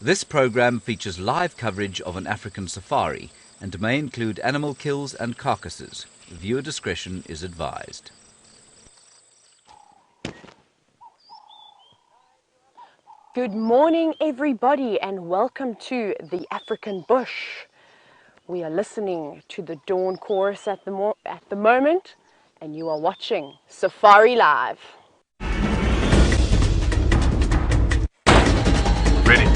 This program features live coverage of an African safari and may include animal kills and carcasses. Viewer discretion is advised. Good morning, everybody, and welcome to the African bush. We are listening to the dawn chorus at the moment, and you are watching Safari Live. Ready.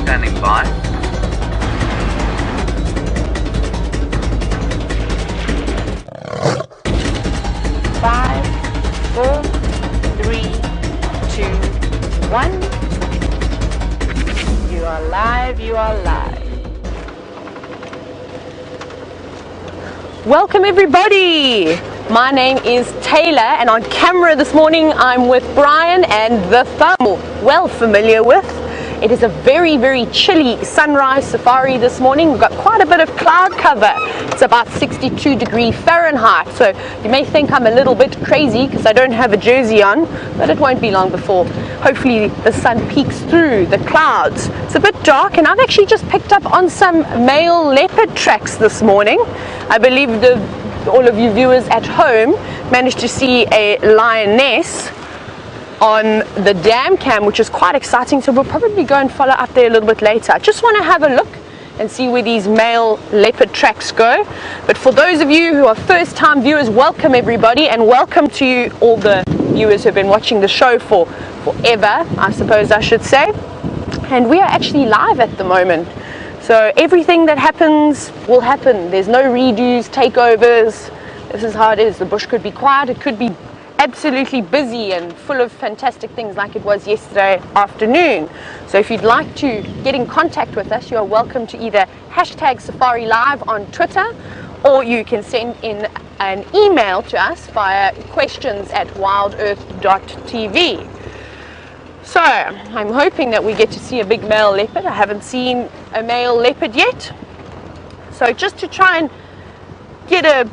Standing by. 5, 4, 3, 2, 1. You are live, you are live. Welcome everybody. My name is Tayla, and on camera this morning I'm with Brian and the thumb, well familiar with. It is a very, very chilly sunrise safari this morning. We've got quite a bit of cloud cover. It's about 62 degrees Fahrenheit. So you may think I'm a little bit crazy because I don't have a jersey on, but it won't be long before hopefully the sun peeks through the clouds. It's a bit dark, and I've actually just picked up on some male leopard tracks this morning. I believe all of you viewers at home managed to see a lioness on the dam cam, which is quite exciting, so we'll probably go and follow up there a little bit later. I just want to have a look and see where these male leopard tracks go. But for those of you who are first time viewers, welcome everybody, and welcome to you, all the viewers who have been watching the show for forever, I suppose I should say. And we are actually live at the moment, so everything that happens will happen. There's no redos, takeovers. This is how it is. The bush could be quiet, it could be absolutely busy and full of fantastic things like it was yesterday afternoon. So if you'd like to get in contact with us, you are welcome to either hashtag Safari Live on Twitter, or you can send in an email to us via questions@WildEarthTV. So I'm hoping that we get to see a big male leopard. I haven't seen a male leopard yet. So just to try and get to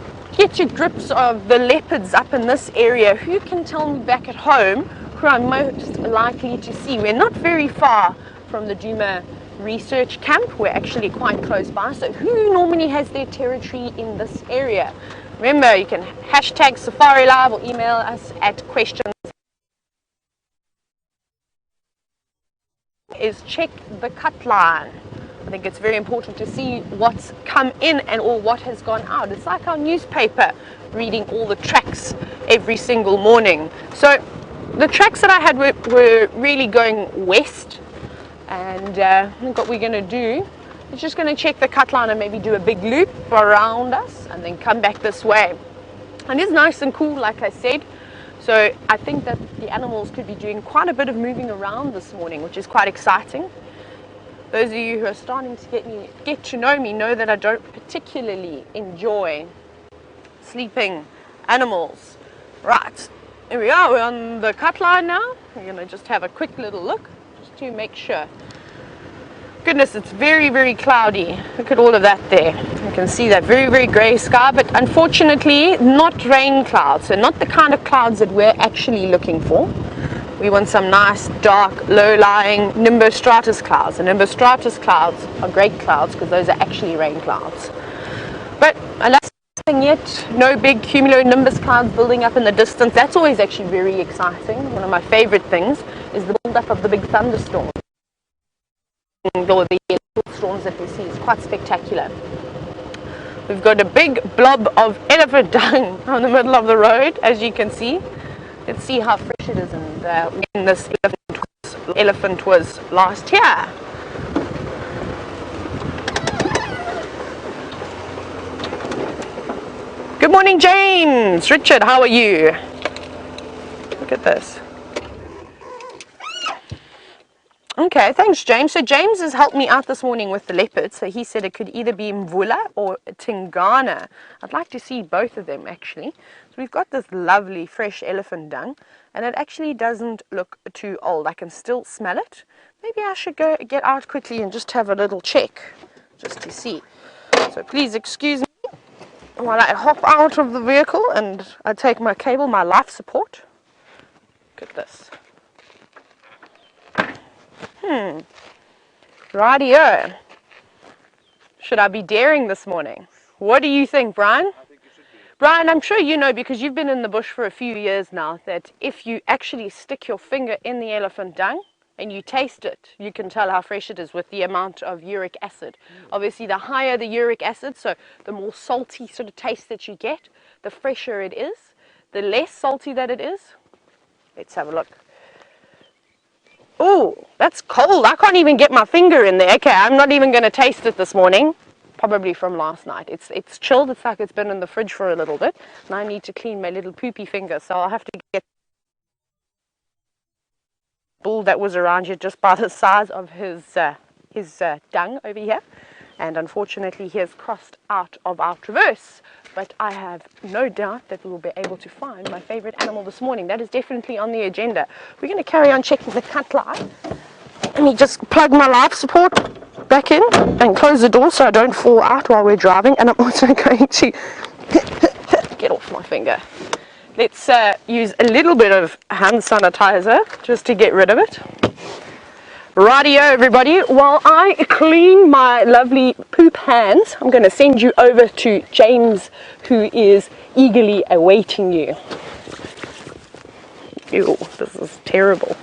grips of the leopards up in this area, who can tell me back at home who I'm most likely to see? We're not very far from the Djuma research camp. We're actually quite close by. So who normally has their territory in this area? Remember, you can hashtag Safari Live or email us at questions. Is check the cut line. I think it's very important to see what's come in and or what has gone out. It's like our newspaper, reading all the tracks every single morning. So the tracks that I had were really going west, and I think what we're going to do is just going to check the cut line and maybe do a big loop around us and then come back this way. And it's nice and cool, like I said. So I think that the animals could be doing quite a bit of moving around this morning, which is quite exciting. Those of you who are starting to get to know me know that I don't particularly enjoy sleeping animals. Right, here we are, we're on the cut line now. We're going to just have a quick little look, just to make sure. Goodness, it's very, very cloudy. Look at all of that there. You can see that very, very grey sky, but unfortunately not rain clouds, so not the kind of clouds that we're actually looking for. We want some nice, dark, low-lying nimbostratus clouds. And nimbostratus clouds are great clouds because those are actually rain clouds. But alas, nothing yet. No big cumulonimbus clouds building up in the distance. That's always actually very exciting. One of my favorite things is the build-up of the big thunderstorms. Or the storms that we see. It's quite spectacular. We've got a big blob of elephant dung on the middle of the road, as you can see. Let's see how fresh it is and when this elephant was last year. Good morning, James. Richard, how are you? Look at this. Okay, thanks, James. So James has helped me out this morning with the leopard. So he said it could either be Mvula or Tingana. I'd like to see both of them, actually. So we've got this lovely fresh elephant dung, and it actually doesn't look too old. I can still smell it. Maybe I should go get out quickly and just have a little check, just to see. So please excuse me. while I hop out of the vehicle and I take my cable, my life support. Look at this. Rightio. Should I be daring this morning? What do you think, Brian? I think you should be. Brian, I'm sure you know, because you've been in the bush for a few years now, that if you actually stick your finger in the elephant dung and you taste it, you can tell how fresh it is with the amount of uric acid. Obviously, the higher the uric acid, so the more salty sort of taste that you get, the fresher it is. The less salty that it is. Let's have a look. Oh, that's cold. I can't even get my finger in there. Okay, I'm not even going to taste it this morning. Probably from last night. It's chilled. It's like it's been in the fridge for a little bit. And I need to clean my little poopy finger, so I'll have to get bull that was around here just by the size of his dung over here. And unfortunately, he has crossed out of our traverse. But I have no doubt that we will be able to find my favorite animal this morning. That is definitely on the agenda. We're going to carry on checking the cut line. Let me just plug my life support back in and close the door so I don't fall out while we're driving. And I'm also going to get off my finger. Let's use a little bit of hand sanitizer just to get rid of it. Rightio, everybody. While I clean my lovely poop hands, I'm going to send you over to James, who is eagerly awaiting you. Ew, this is terrible.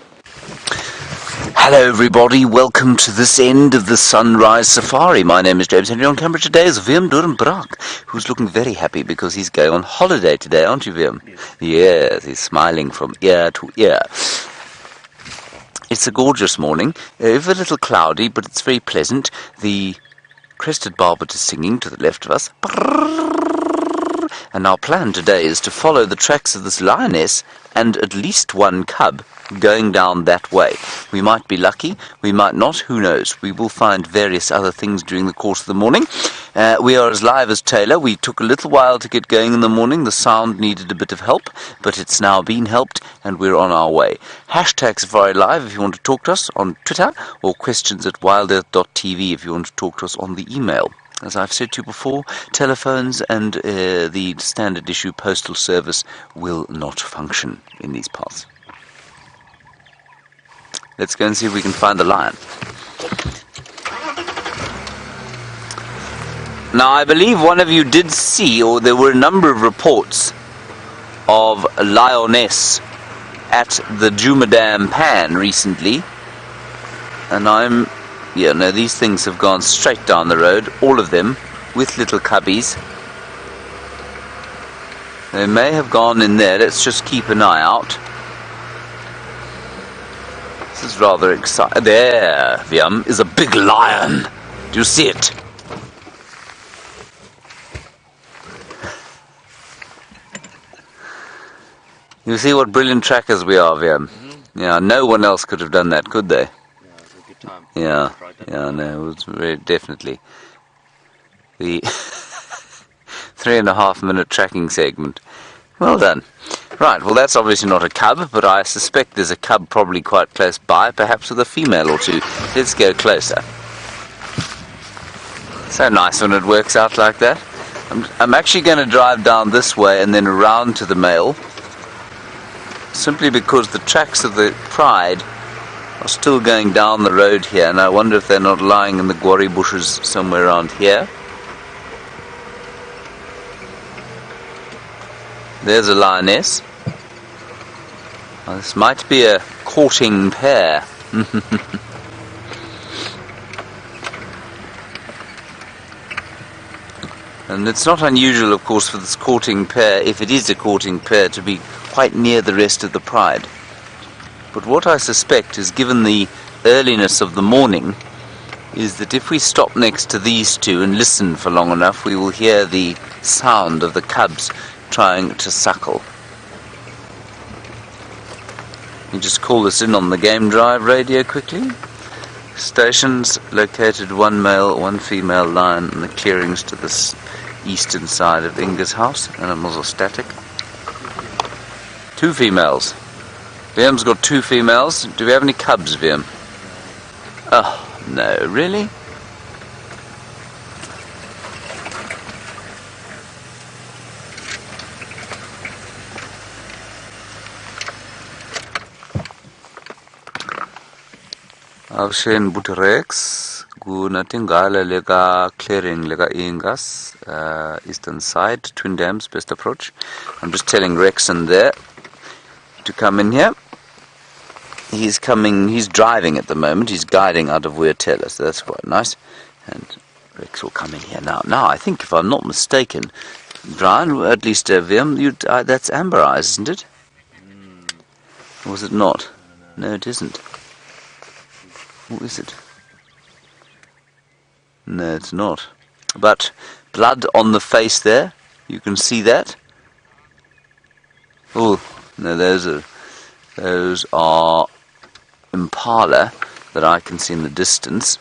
Hello everybody, welcome to this end of the Sunrise Safari. My name is James Henry. On camera today is Wim Durenbraak, who's looking very happy because he's going on holiday today, aren't you, Wim? Yes, he's smiling from ear to ear. It's a gorgeous morning, a little cloudy, but it's very pleasant. The crested barbet is singing to the left of us. And our plan today is to follow the tracks of this lioness and at least one cub going down that way. We might be lucky, we might not, who knows. We will find various other things during the course of the morning. We are as live as Tayla. We took a little while to get going in the morning. The sound needed a bit of help, but it's now been helped and we're on our way. Hashtag Safari Live if you want to talk to us on Twitter, or questions at WildEarthTV if you want to talk to us on the email. As I've said to you before, telephones and the standard issue postal service will not function in these parts. Let's go and see if we can find the lion. Now, I believe one of you did see, or there were a number of reports of a lioness at the Djuma Dam Pan recently. And these things have gone straight down the road, all of them, with little cubbies. They may have gone in there. Let's just keep an eye out. This is rather exciting. There, Viam, is a big lion. Do you see it? You see what brilliant trackers we are, Viam. Yeah, no one else could have done that, could they? Yeah, it was a good time. Yeah, no, it was very definitely the 3.5 minute tracking segment. Well done. Right, well that's obviously not a cub, but I suspect there's a cub probably quite close by, perhaps with a female or two. Let's go closer. So nice when it works out like that. I'm actually going to drive down this way and then around to the male, simply because the tracks of the pride are still going down the road here, and I wonder if they're not lying in the guarri bushes somewhere around here. There's a lioness. Well, this might be a courting pair. And it's not unusual, of course, for this courting pair, if it is a courting pair, to be quite near the rest of the pride. But what I suspect is, given the earliness of the morning, is that if we stop next to these two and listen for long enough, we will hear the sound of the cubs trying to suckle. You just call this in on the game drive radio quickly. Stations located: one male, one female lion in the clearings to the eastern side of Inga's house. Animals are static. 2 females. Viam's got 2 females. Do we have any cubs, Viam? Oh, no, really? Avshen Butrex, Gunatingala Lega clearing Lega Ingas, eastern side, Twin Dams, best approach. I'm just telling Rexon there to come in here. He's driving at the moment, he's guiding out of Tayla, so that's quite nice. And Rex will come in here now. Now, I think, if I'm not mistaken, Brian, at least Vim, that's Amber Eyes, isn't it? Or was it not? No, it isn't. What is it? No, it's not. But blood on the face there, you can see that. Oh, no, those are Impala that I can see in the distance.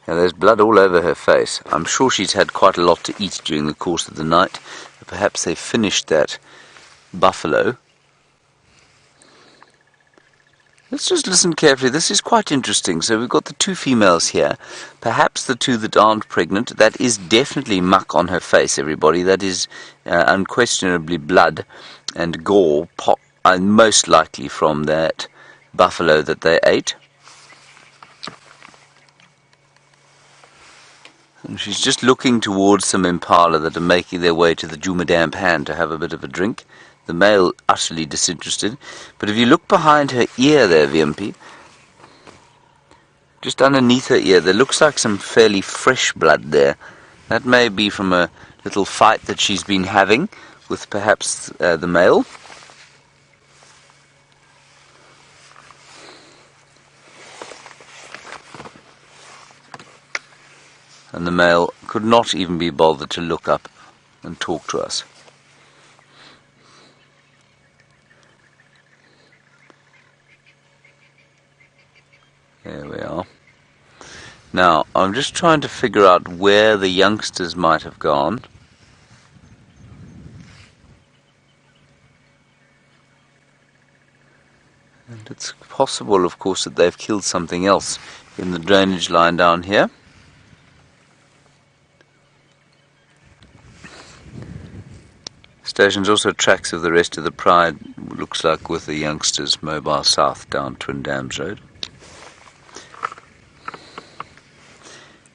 Now, there's blood all over her face. I'm sure she's had quite a lot to eat during the course of the night. Perhaps they finished that buffalo. Let's just listen carefully. This is quite interesting. So we've got the two females here. Perhaps the two that aren't pregnant. That is definitely muck on her face, everybody. That is unquestionably blood and gore, most likely from that buffalo that they ate. And she's just looking towards some Impala that are making their way to the Djuma Dam Pan to have a bit of a drink. The male utterly disinterested. But if you look behind her ear there, VMP, just underneath her ear, there looks like some fairly fresh blood there. That may be from a little fight that she's been having with perhaps the male. And the male could not even be bothered to look up and talk to us. There we are. Now, I'm just trying to figure out where the youngsters might have gone. And it's possible, of course, that they've killed something else in the drainage line down here. Station's also tracks of the rest of the pride, looks like, with the youngsters mobile south down Twin Dams Road.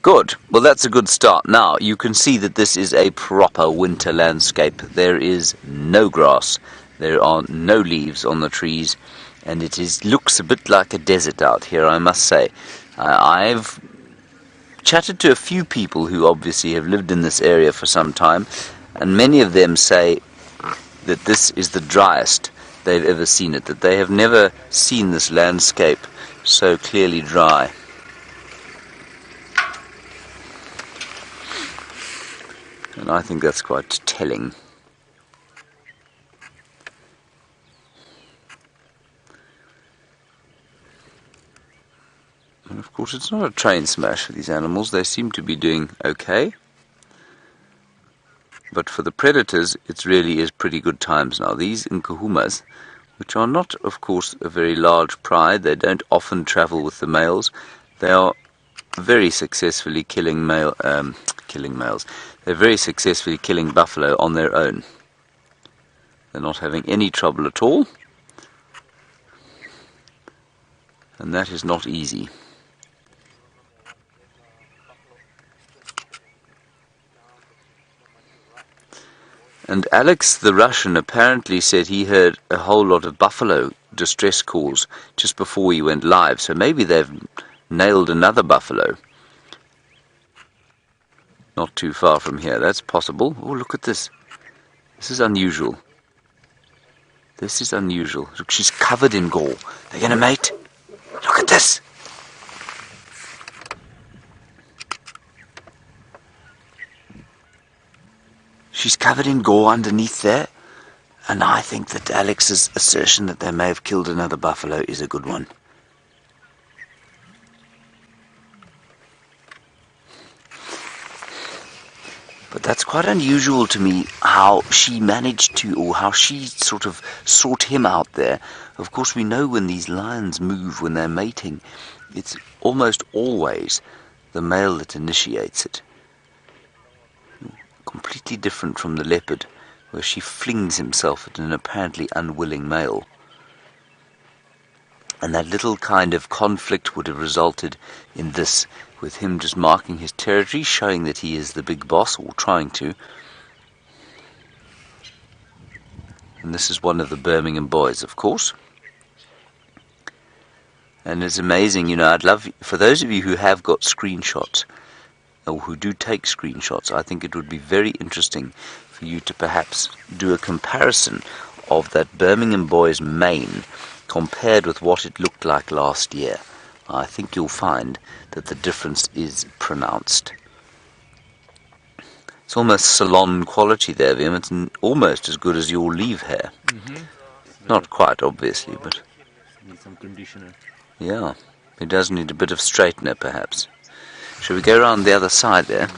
Good. Well, that's a good start. Now, you can see that this is a proper winter landscape. There is no grass. There are no leaves on the trees. And it looks a bit like a desert out here, I must say. I've chatted to a few people who obviously have lived in this area for some time. And many of them say that this is the driest they've ever seen it. That they have never seen this landscape so clearly dry. And I think that's quite telling. And of course it's not a train smash for these animals. They seem to be doing okay. But for the predators, it really is pretty good times now. These Nkuhumas, which are not, of course, a very large pride, they don't often travel with the males. They are very successfully killing males. They're very successfully killing buffalo on their own. They're not having any trouble at all. And that is not easy. And Alex the Russian apparently said he heard a whole lot of buffalo distress calls just before we went live. So maybe they've nailed another buffalo. Not too far from here. That's possible. Oh, look at this. This is unusual. This is unusual. Look, she's covered in gore. They're going to mate. Look at this. She's covered in gore underneath there, and I think that Alex's assertion that they may have killed another buffalo is a good one. But that's quite unusual to me, how she managed to, or how she sort of sought him out there. Of course, we know when these lions move, when they're mating, it's almost always the male that initiates it. completely different from the leopard, where she flings himself at an apparently unwilling male. And that little kind of conflict would have resulted in this, with him just marking his territory, showing that he is the big boss, or trying to. And this is one of the Birmingham Boys, of course. And it's amazing, you know, I'd love, for those of you who have got screenshots, or who do take screenshots, I think it would be very interesting for you to perhaps do a comparison of that Birmingham Boy's mane compared with what it looked like last year. I think you'll find that the difference is pronounced. It's almost salon quality there, Vim. It's almost as good as your leave hair. Not quite, obviously, but... Need some conditioner. Yeah, it does need a bit of straightener, perhaps. Shall we go around the other side there?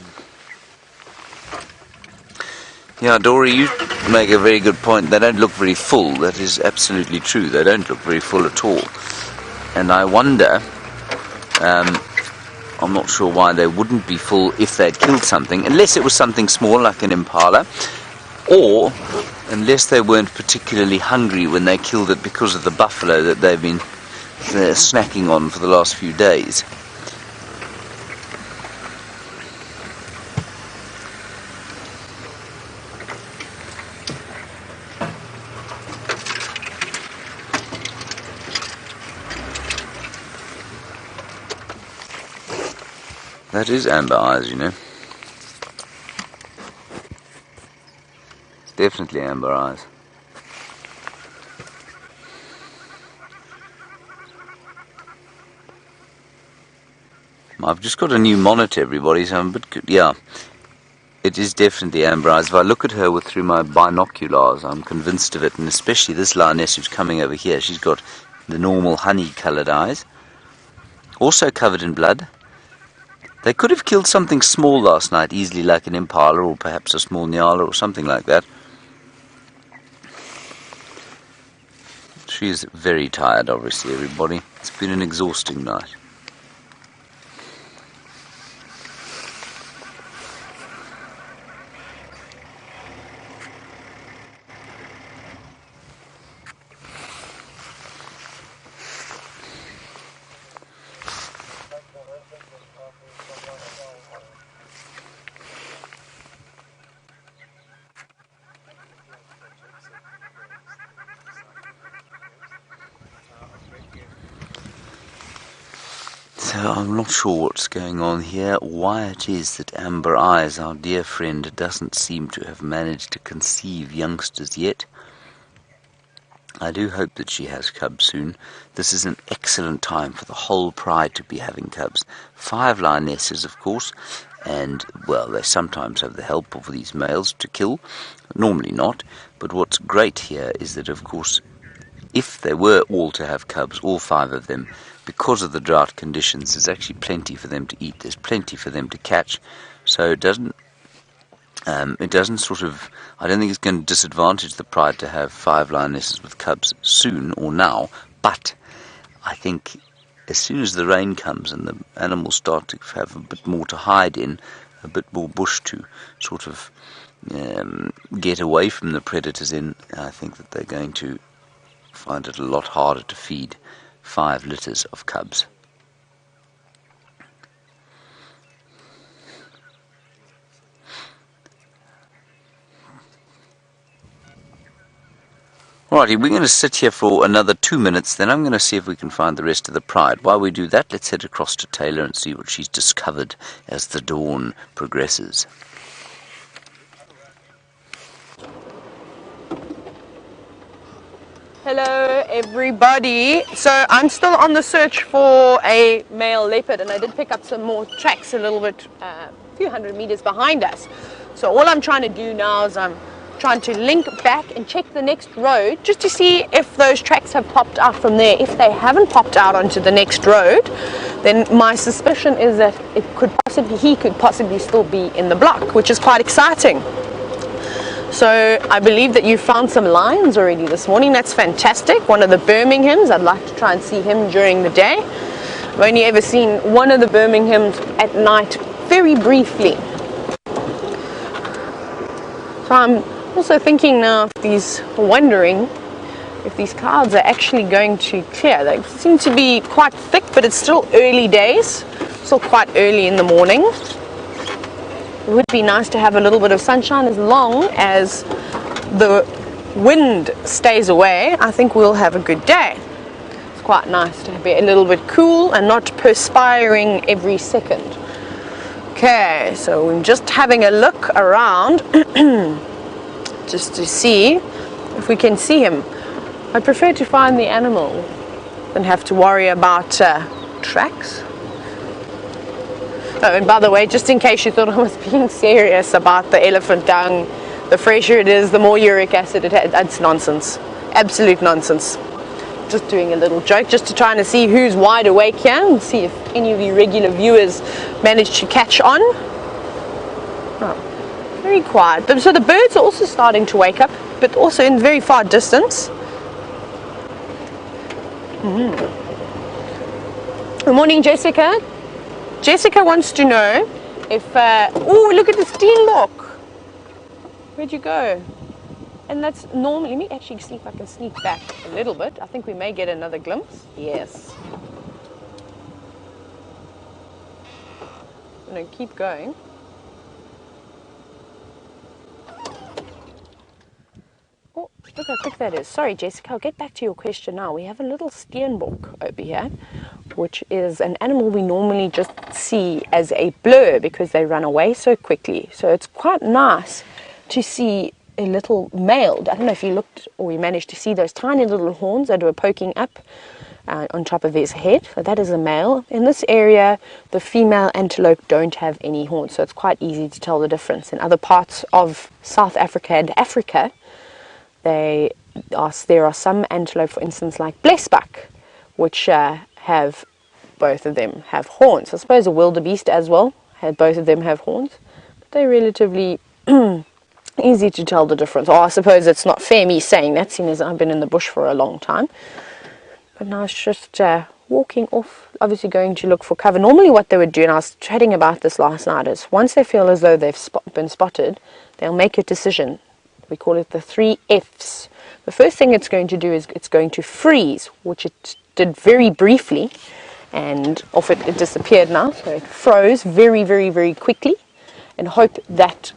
Yeah, Dory, you make a very good point. They don't look very full. That is absolutely true. They don't look very full at all. And I wonder, I'm not sure why they wouldn't be full if they'd killed something, unless it was something small like an impala, or unless they weren't particularly hungry when they killed it because of the buffalo that they've been snacking on for the last few days. That is amber eyes, you know. It's definitely amber eyes. I've just got a new monitor, everybody, so I'm a bit good. Yeah, it is definitely amber eyes. If I look at her through my binoculars, I'm convinced of it, and especially this lioness who's coming over here. She's got the normal honey-coloured eyes, also covered in blood. They could have killed something small last night, easily, like an impala or perhaps a small nyala or something like that. She is very tired, obviously, everybody. It's been an exhausting night. So I'm not sure what's going on here, why it is that Amber Eyes, our dear friend, doesn't seem to have managed to conceive youngsters yet. I do hope that she has cubs soon. This is an excellent time for the whole pride to be having cubs. 5 lionesses, of course, and, well, they sometimes have the help of these males to kill. Normally not, but what's great here is that, of course, if they were all to have cubs, all 5 of them, because of the drought conditions, there's actually plenty for them to eat. There's plenty for them to catch. So it doesn't sort of, I don't think it's going to disadvantage the pride to have 5 lionesses with cubs soon or now. But I think as soon as the rain comes and the animals start to have a bit more to hide in, a bit more bush to sort of get away from the predators in, I think that they're going to find it a lot harder to feed 5 litters of cubs. Alrighty, we're going to sit here for another 2 minutes, then I'm going to see if we can find the rest of the pride. While we do that, let's head across to Tayla and see what she's discovered as the dawn progresses. Hello everybody. So I'm still on the search for a male leopard, and I did pick up some more tracks a little bit, a few hundred meters behind us. So all I'm trying to do now is I'm trying to link back and check the next road just to see if those tracks have popped out from there. If they haven't popped out onto the next road, then my suspicion is that he could possibly still be in the block, which is quite exciting. So I believe that you found some lions already this morning. That's fantastic. One of the Birminghams. I'd like to try and see him during the day. I've only ever seen one of the Birminghams at night, very briefly. So I'm also thinking now, wondering if these clouds are actually going to clear. They seem to be quite thick, but it's still early days, still quite early in the morning. It would be nice to have a little bit of sunshine. As long as the wind stays away, I think we'll have a good day. It's quite nice to be a little bit cool and not perspiring every second. Okay, so I'm just having a look around just to see if we can see him. I prefer to find the animal than have to worry about tracks. Oh, and by the way, just in case you thought I was being serious about the elephant dung, the fresher it is, the more uric acid it has. That's nonsense. Absolute nonsense. Just doing a little joke, just to try and see who's wide awake here and see if any of you regular viewers managed to catch on. Oh, very quiet. So the birds are also starting to wake up, but also in very far distance. Good morning, Jessica. Jessica wants to know if, oh, look at the Steenbok. Where'd you go? And that's normally, let me actually see if I can sneak back a little bit. I think we may get another glimpse. Yes. I'm going to keep going. Oh, look how quick that is. Sorry, Jessica, I'll get back to your question now. We have a little Steenbok over here, which is an animal we normally just see as a blur because they run away so quickly. So it's quite nice to see a little male. I don't know if you looked or you managed to see those tiny little horns that were poking up on top of his head. So that is a male. In this area, the female antelope don't have any horns, so it's quite easy to tell the difference. In other parts of South Africa and Africa, there are some antelope, for instance, like blesbuck, which have both of them have horns. I suppose a wildebeest as well, both of them have horns, but they're relatively easy to tell the difference. Or I suppose it's not fair me saying that, seeing as I've been in the bush for a long time. But now it's just walking off, obviously going to look for cover. Normally what they would do, and I was chatting about this last night, is once they feel as though they've been spotted, they'll make a decision. We call it the 3 Fs. The first thing it's going to do is it's going to freeze, which it did very briefly, and off it disappeared now. So it froze very, very, very quickly, and hope that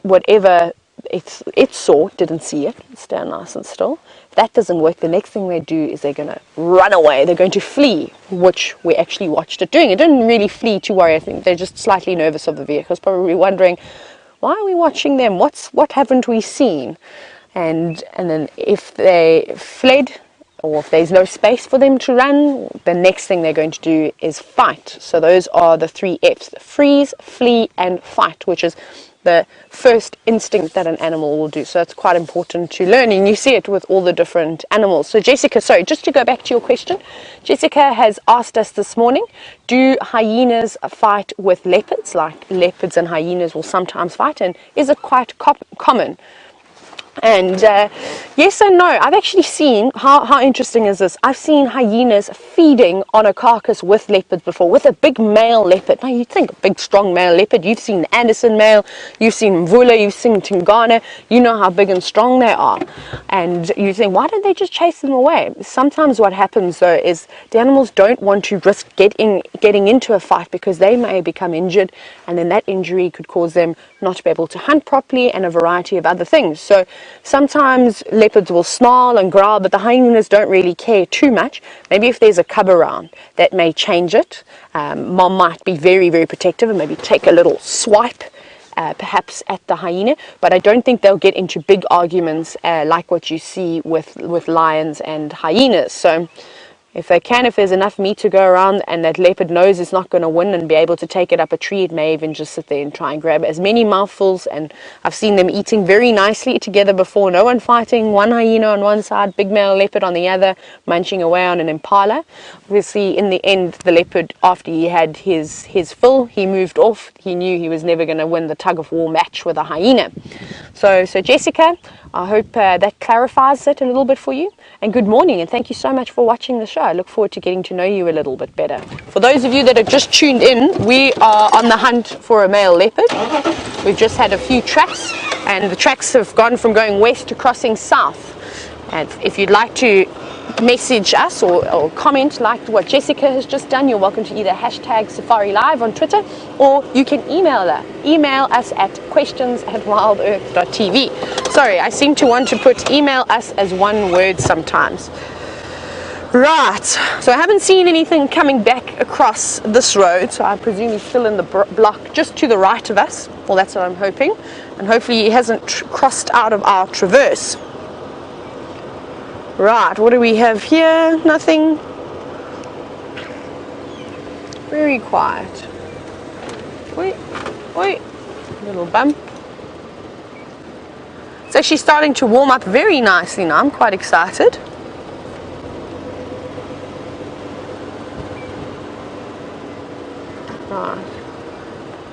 whatever it saw didn't see it. Stand nice and still. If that doesn't work, the next thing they do is they're going to run away. They're going to flee, which we actually watched it doing. It didn't really flee to worry. I think they're just slightly nervous of the vehicles, probably wondering, why are we watching them? What haven't we seen? And then if they fled, or if there's no space for them to run, the next thing they're going to do is fight. So those are the 3 Fs: freeze, flee, and fight, which is the first instinct that an animal will do. So it's quite important to learn, and you see it with all the different animals. So Jessica, sorry, just to go back to your question, Jessica has asked us this morning, do hyenas fight with leopards? Like leopards and hyenas will sometimes fight, and is it quite common? And yes and no. I've actually seen, how interesting is this? I've seen hyenas feeding on a carcass with leopards before, with a big male leopard. Now you'd think a big strong male leopard, you've seen the Anderson male, you've seen Mvula, you've seen Tingana, you know how big and strong they are. And you think, why don't they just chase them away? Sometimes what happens though is the animals don't want to risk getting into a fight because they may become injured, and then that injury could cause them not to be able to hunt properly and a variety of other things. So sometimes leopards will snarl and growl, but the hyenas don't really care too much. Maybe if there's a cub around, that may change it. Mom might be very, very protective and maybe take a little swipe perhaps at the hyena, but I don't think they'll get into big arguments like what you see with lions and hyenas. So if they can, if there's enough meat to go around and that leopard knows it's not going to win and be able to take it up a tree, it may even just sit there and try and grab as many mouthfuls. And I've seen them eating very nicely together before, no one fighting, one hyena on one side, big male leopard on the other, munching away on an impala. Obviously in the end, the leopard, after he had his fill, he moved off. He knew he was never going to win the tug of war match with a hyena. So Jessica, I hope that clarifies it a little bit for you. And good morning, and thank you so much for watching the show. I look forward to getting to know you a little bit better. For those of you that have just tuned in, we are on the hunt for a male leopard. We've just had a few tracks and the tracks have gone from going west to crossing south. And if you'd like to message us or comment like what Jessica has just done, you're welcome to either hashtag Safari Live on Twitter, or you can email us at questions@wildearth.tv. Sorry, I seem to want to put email us as one word sometimes. Right, so I haven't seen anything coming back across this road, so I presume he's still in the block just to the right of us. Well, that's what I'm hoping, and hopefully he hasn't crossed out of our traverse. Right, what do we have here? Nothing. Very quiet. Wait, little bump. It's actually starting to warm up very nicely now. I'm quite excited. Right.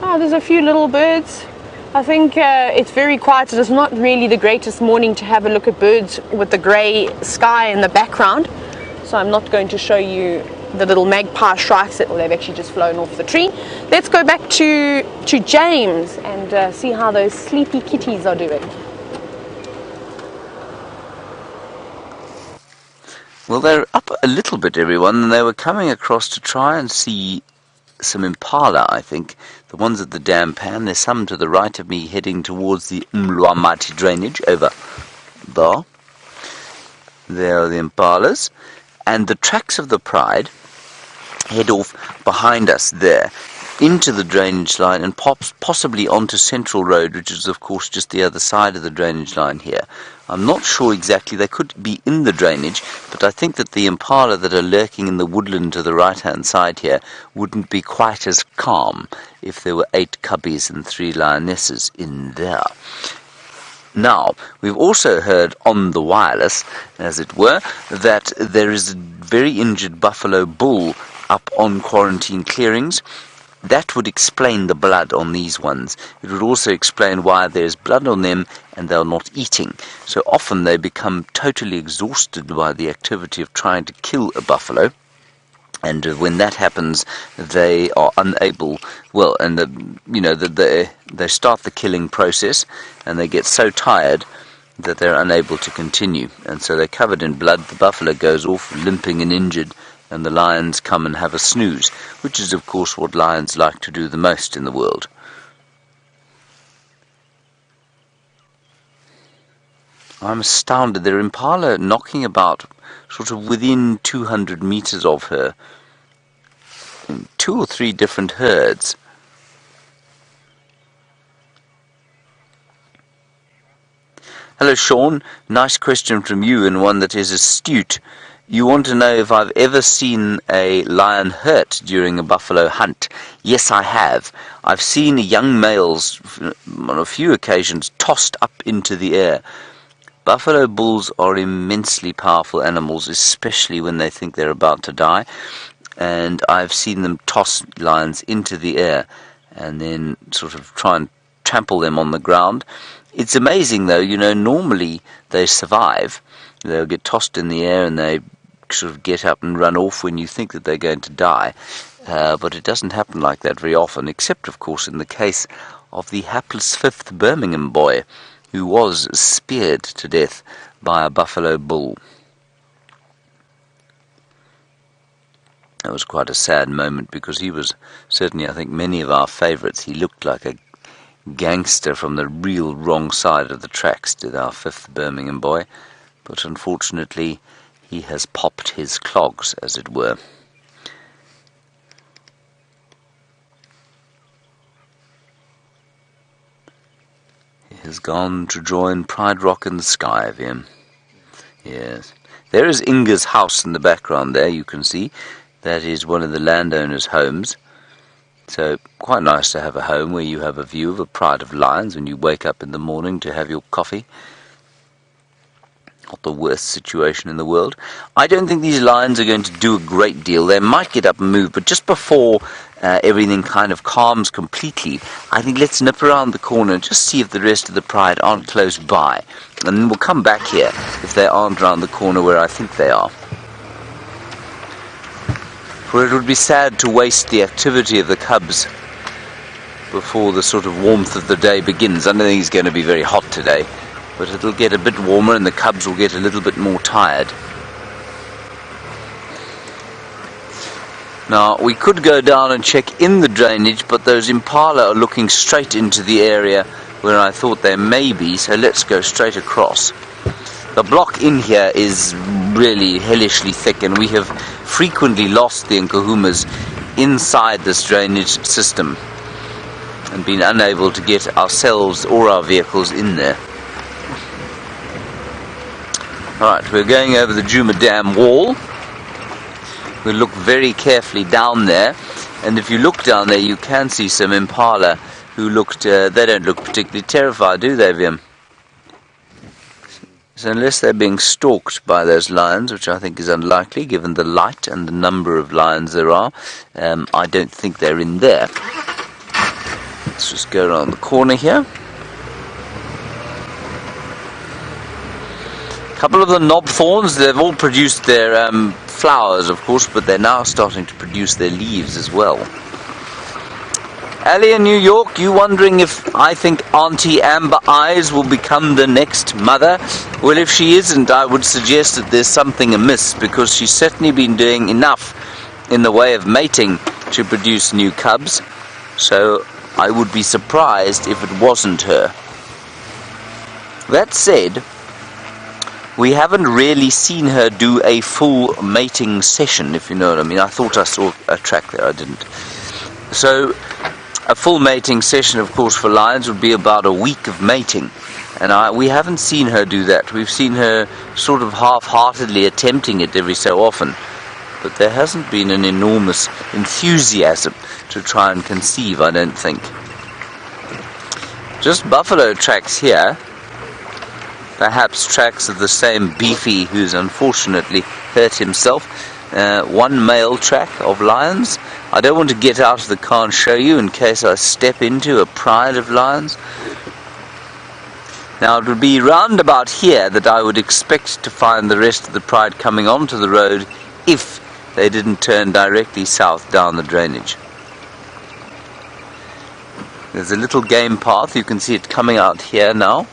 Oh, there's a few little birds. I think it's very quiet. It's not really the greatest morning to have a look at birds with the grey sky in the background. So I'm not going to show you the little magpie shrikes that, well, they've actually just flown off the tree. Let's go back to James and see how those sleepy kitties are doing. Well, they're up a little bit, everyone, and they were coming across to try and see some impala, I think. The ones at the dam pan. There's some to the right of me heading towards the Mlwamati drainage over there. There are the impalas. And the tracks of the pride head off behind us there into the drainage line and possibly onto Central Road, which is of course just the other side of the drainage line here. I'm not sure exactly. They could be in the drainage, but I think that the impala that are lurking in the woodland to the right-hand side here wouldn't be quite as calm if there were 8 cubbies and 3 lionesses in there. Now, we've also heard on the wireless, as it were, that there is a very injured buffalo bull up on quarantine clearings. That would explain the blood on these ones. It would also explain why there's blood on them and they're not eating. So often they become totally exhausted by the activity of trying to kill a buffalo. And when that happens, they are unable, well, and they start the killing process and they get so tired that they're unable to continue. And so they're covered in blood. The buffalo goes off limping and injured, and the lions come and have a snooze, which is of course what lions like to do the most in the world. I'm astounded. There are impala knocking about sort of within 200 meters of her in 2 or 3 different herds. Hello Sean, nice question from you, and one that is astute. You want to know if I've ever seen a lion hurt during a buffalo hunt. Yes, I have. I've seen young males on a few occasions tossed up into the air. Buffalo bulls are immensely powerful animals, especially when they think they're about to die. And I've seen them toss lions into the air and then sort of try and trample them on the ground. It's amazing though, normally they survive. They'll get tossed in the air and they sort of get up and run off when you think that they're going to die. But it doesn't happen like that very often, except of course in the case of the hapless 5th Birmingham boy, who was speared to death by a buffalo bull. That was quite a sad moment because he was certainly, I think, many of our favourites. He looked like a gangster from the real wrong side of the tracks, did our 5th Birmingham boy. But unfortunately, he has popped his clogs, as it were. He has gone to join Pride Rock in the sky, Vim. Yes. There is Inga's house in the background there, you can see. That is one of the landowners' homes. So, quite nice to have a home where you have a view of a pride of lions when you wake up in the morning to have your coffee. Not the worst situation in the world. I don't think these lions are going to do a great deal. They might get up and move, but just before everything kind of calms completely, I think let's nip around the corner and just see if the rest of the pride aren't close by. And then we'll come back here if they aren't around the corner where I think they are. For it would be sad to waste the activity of the cubs before the sort of warmth of the day begins. I don't think it's going to be very hot today, but it'll get a bit warmer and the cubs will get a little bit more tired. Now, we could go down and check in the drainage, but those impala are looking straight into the area where I thought they may be, so let's go straight across. The block in here is really hellishly thick, and we have frequently lost the Nkuhumas inside this drainage system and been unable to get ourselves or our vehicles in there. Alright, we're going over the Djuma Dam wall. We'll look very carefully down there, and if you look down there you can see some impala who looked, they don't look particularly terrified, do they, Vim? So unless they're being stalked by those lions, which I think is unlikely given the light and the number of lions there are, I don't think they're in there. Let's just go around the corner here. A couple of the knob thorns, they've all produced their flowers, of course, but they're now starting to produce their leaves as well. Ali in New York, you wondering if I think Auntie Amber Eyes will become the next mother? Well, if she isn't, I would suggest that there's something amiss, because she's certainly been doing enough in the way of mating to produce new cubs, so I would be surprised if it wasn't her. That said, we haven't really seen her do a full mating session, if you know what I mean. I thought I saw a track there, I didn't. So, a full mating session, of course, for lions would be about a week of mating. And we haven't seen her do that. We've seen her sort of half-heartedly attempting it every so often. But there hasn't been an enormous enthusiasm to try and conceive, I don't think. Just buffalo tracks here. Perhaps tracks of the same beefy who's unfortunately hurt himself. One male track of lions. I don't want to get out of the car and show you in case I step into a pride of lions. Now it would be round about here that I would expect to find the rest of the pride coming onto the road if they didn't turn directly south down the drainage. There's a little game path, you can see it coming out here now.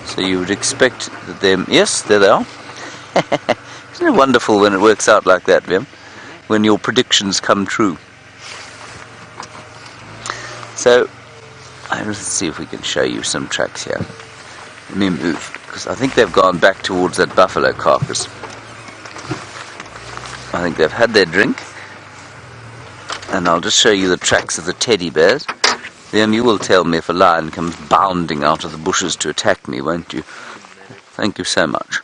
So you would expect that them, yes, there they are. Isn't it wonderful when it works out like that, Vim? When your predictions come true. So, let's see if we can show you some tracks here. Let me move, because I think they've gone back towards that buffalo carcass. I think they've had their drink. And I'll just show you the tracks of the teddy bears. Vim, you will tell me if a lion comes bounding out of the bushes to attack me, won't you? Thank you so much.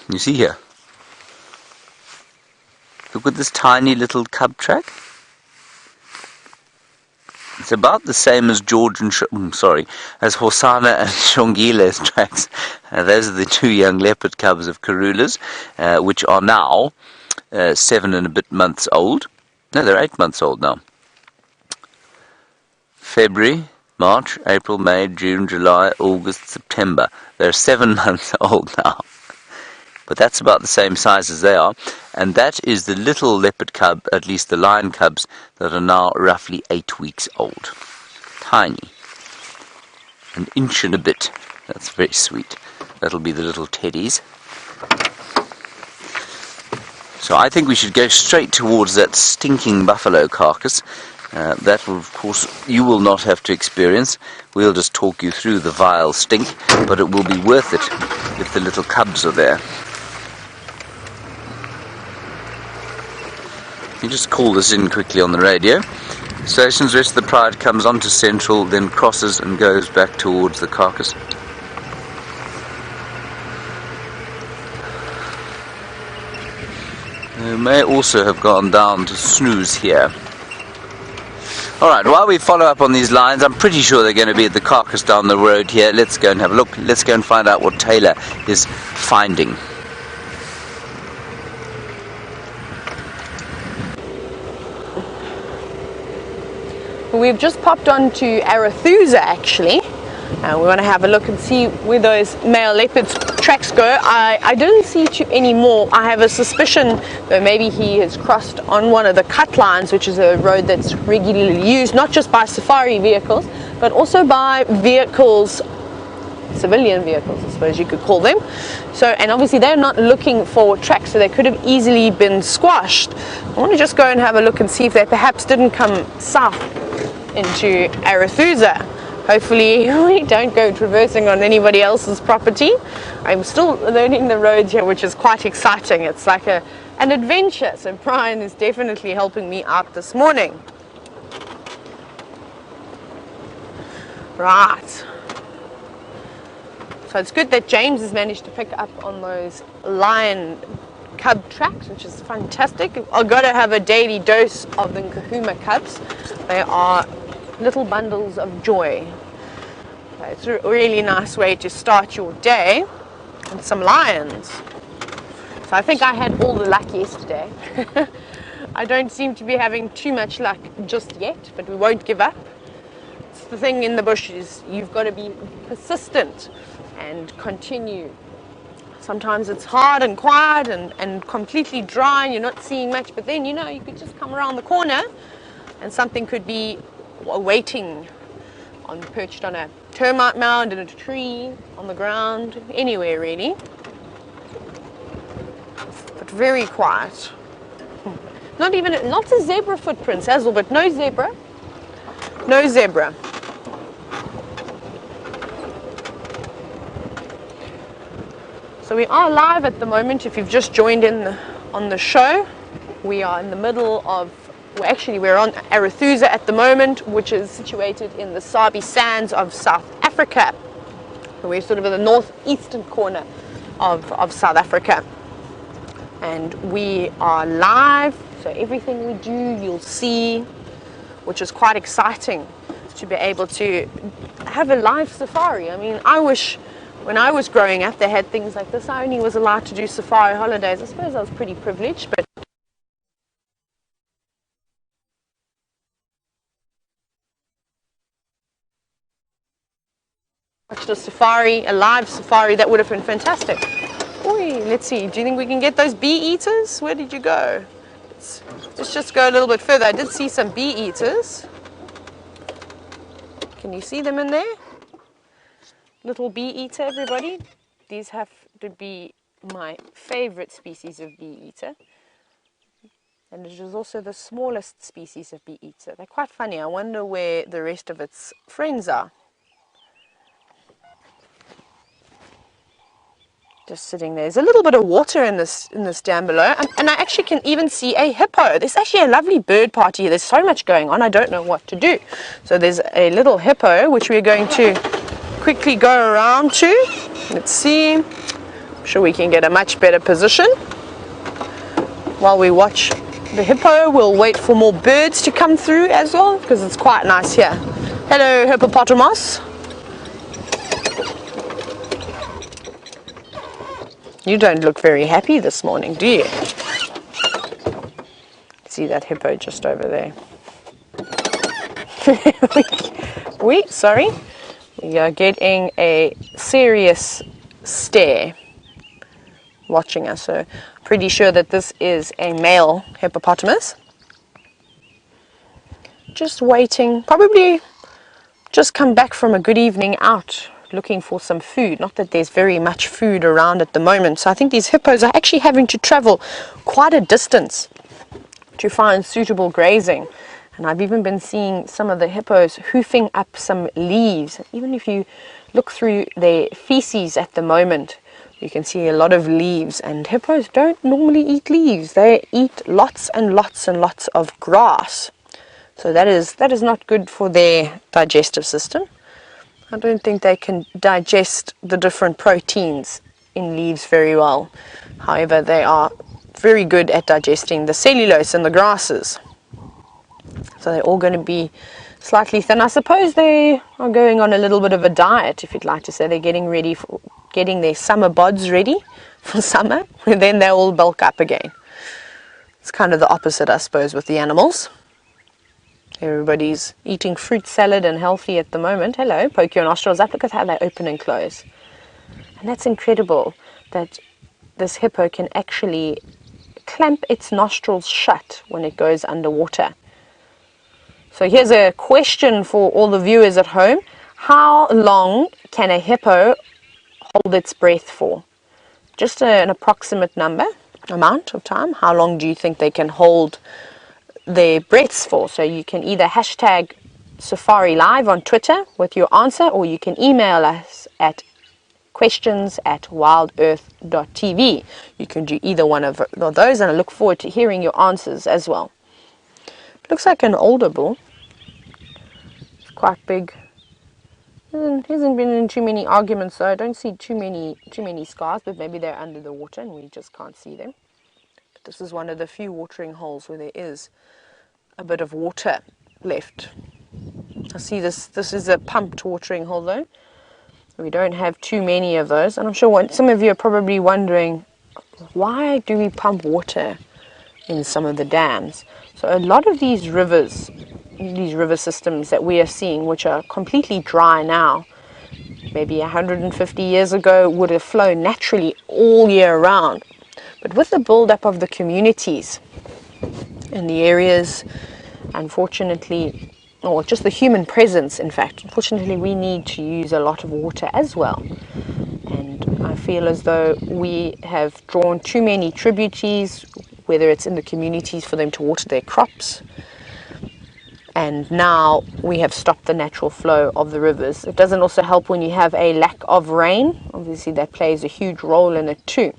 You see here? Look at this tiny little cub track. It's about the same as as Hosanna and Shongile's tracks. Those are the two young leopard cubs of Karulas, which are now 7 and a bit months old. No, they're 8 months old now. February, March, April, May, June, July, August, September. They're 7 months old now. But that's about the same size as they are. And that is the little leopard cub, at least the lion cubs, that are now roughly 8 weeks old. Tiny. An inch and a bit. That's very sweet. That'll be the little teddies. So I think we should go straight towards that stinking buffalo carcass. That will, of course, you will not have to experience. We'll just talk you through the vile stink, but it will be worth it if the little cubs are there. You just call this in quickly on the radio. Station's rest of the pride comes onto Central, then crosses and goes back towards the carcass. They may also have gone down to snooze here. Alright, while we follow up on these lines, I'm pretty sure they're going to be at the carcass down the road here. Let's go and have a look. Let's go and find out what Tayla is finding. We've just popped on to Arathusa, actually. And we want to have a look and see where those male leopards tracks go. I didn't see any more. I have a suspicion that maybe he has crossed on one of the cut lines, which is a road that's regularly used, not just by safari vehicles, but also by vehicles, civilian vehicles, I suppose you could call them. So, and obviously they're not looking for tracks, so they could have easily been squashed. I want to just go and have a look and see if they perhaps didn't come south into Arathusa. Hopefully we don't go traversing on anybody else's property. I'm still learning the roads here, which is quite exciting. It's like an adventure. So Brian is definitely helping me out this morning. Right. So it's good that James has managed to pick up on those lion cub tracks, which is fantastic. I've got to have a daily dose of the Nkuhuma cubs. They are little bundles of joy. So it's a really nice way to start your day with some lions. So I think I had all the luck yesterday. I don't seem to be having too much luck just yet, but we won't give up. It's the thing in the bush is you've got to be persistent and continue. Sometimes it's hard and quiet and completely dry and you're not seeing much, but then you know you could just come around the corner and something could be waiting perched on a termite mound, in a tree, on the ground, anywhere really. But very quiet. Lots of zebra footprints as well, but no zebra. No zebra. So we are live at the moment. If you've just joined in on the show, we are in the middle of, well, actually we're on Arathusa at the moment, which is situated in the Sabi Sands of South Africa. So we're sort of in the northeastern corner of South Africa. And we are live, so everything we do you'll see, which is quite exciting to be able to have a live safari. I mean, I wish when I was growing up they had things like this. I only was allowed to do safari holidays. I suppose I was pretty privileged, but watched a safari, a live safari, that would have been fantastic. Oi, let's see, do you think we can get those bee eaters? Where did you go? Let's just go a little bit further. I did see some bee eaters. Can you see them in there? Little bee eater, everybody. These have to be my favorite species of bee eater. And it is also the smallest species of bee eater. They're quite funny. I wonder where the rest of its friends are. Just sitting there. There's a little bit of water in this dam below, and I actually can even see a hippo. There's actually a lovely bird party here. There's so much going on, I don't know what to do. So there's a little hippo which we're going to quickly go around to. Let's see. I'm sure we can get a much better position. While we watch the hippo, we'll wait for more birds to come through as well, because it's quite nice here. Hello, hippopotamus. You don't look very happy this morning, do you? See that hippo just over there. Sorry. We are getting a serious stare watching us. So pretty sure that this is a male hippopotamus. Just waiting. Probably just come back from a good evening out, looking for some food. Not that there's very much food around at the moment, so I think these hippos are actually having to travel quite a distance to find suitable grazing. And I've even been seeing some of the hippos hoofing up some leaves. Even if you look through their feces at the moment, you can see a lot of leaves, and hippos don't normally eat leaves. They eat lots and lots and lots of grass. So that is not good for their digestive system. I don't think they can digest the different proteins in leaves very well. However, they are very good at digesting the cellulose in the grasses. So they're all going to be slightly thin. I suppose they are going on a little bit of a diet, if you'd like to say. They're getting ready for getting their summer bods ready for summer, and then they all bulk up again. It's kind of the opposite, I suppose, with the animals. Everybody's eating fruit salad and healthy at the moment. Hello, poke your nostrils up. Look at how they open and close. And that's incredible that this hippo can actually clamp its nostrils shut when it goes underwater. So here's a question for all the viewers at home. How long can a hippo hold its breath for? Just an approximate amount of time. How long do you think they can hold their breaths for? So you can either hashtag Safari Live on Twitter with your answer, or you can email us at questions@wildearth.tv. You can do either one of those, and I look forward to hearing your answers as well. Looks like an older bull. It's quite big. Hasn't been in too many arguments, so I don't see too many scars, but maybe they're under the water and we just can't see them. But this is one of the few watering holes where there is a bit of water left. I see this is a pumped watering hole though. We don't have too many of those, and I'm sure some of you are probably wondering, why do we pump water in some of the dams? So a lot of these river systems that we are seeing, which are completely dry now, maybe 150 years ago would have flown naturally all year round. But with the build-up of the communities in the areas, unfortunately, or just the human presence, in fact, unfortunately, we need to use a lot of water as well. And I feel as though we have drawn too many tributaries, whether it's in the communities for them to water their crops, and now we have stopped the natural flow of the rivers. It doesn't also help when you have a lack of rain. Obviously, that plays a huge role in it too.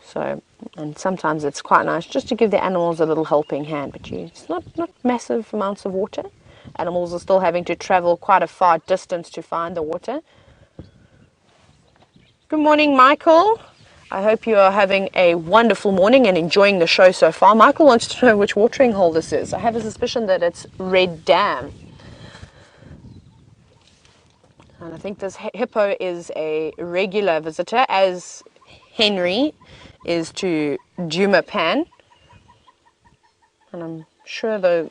So, and sometimes it's quite nice just to give the animals a little helping hand, but it's not massive amounts of water. Animals are still having to travel quite a far distance to find the water. Good morning, Michael. I hope you are having a wonderful morning and enjoying the show so far. Michael wants to know which watering hole this is. I have a suspicion that it's Red Dam. And I think this hippo is a regular visitor, as Henry is to Djuma Pan. And I'm sure though,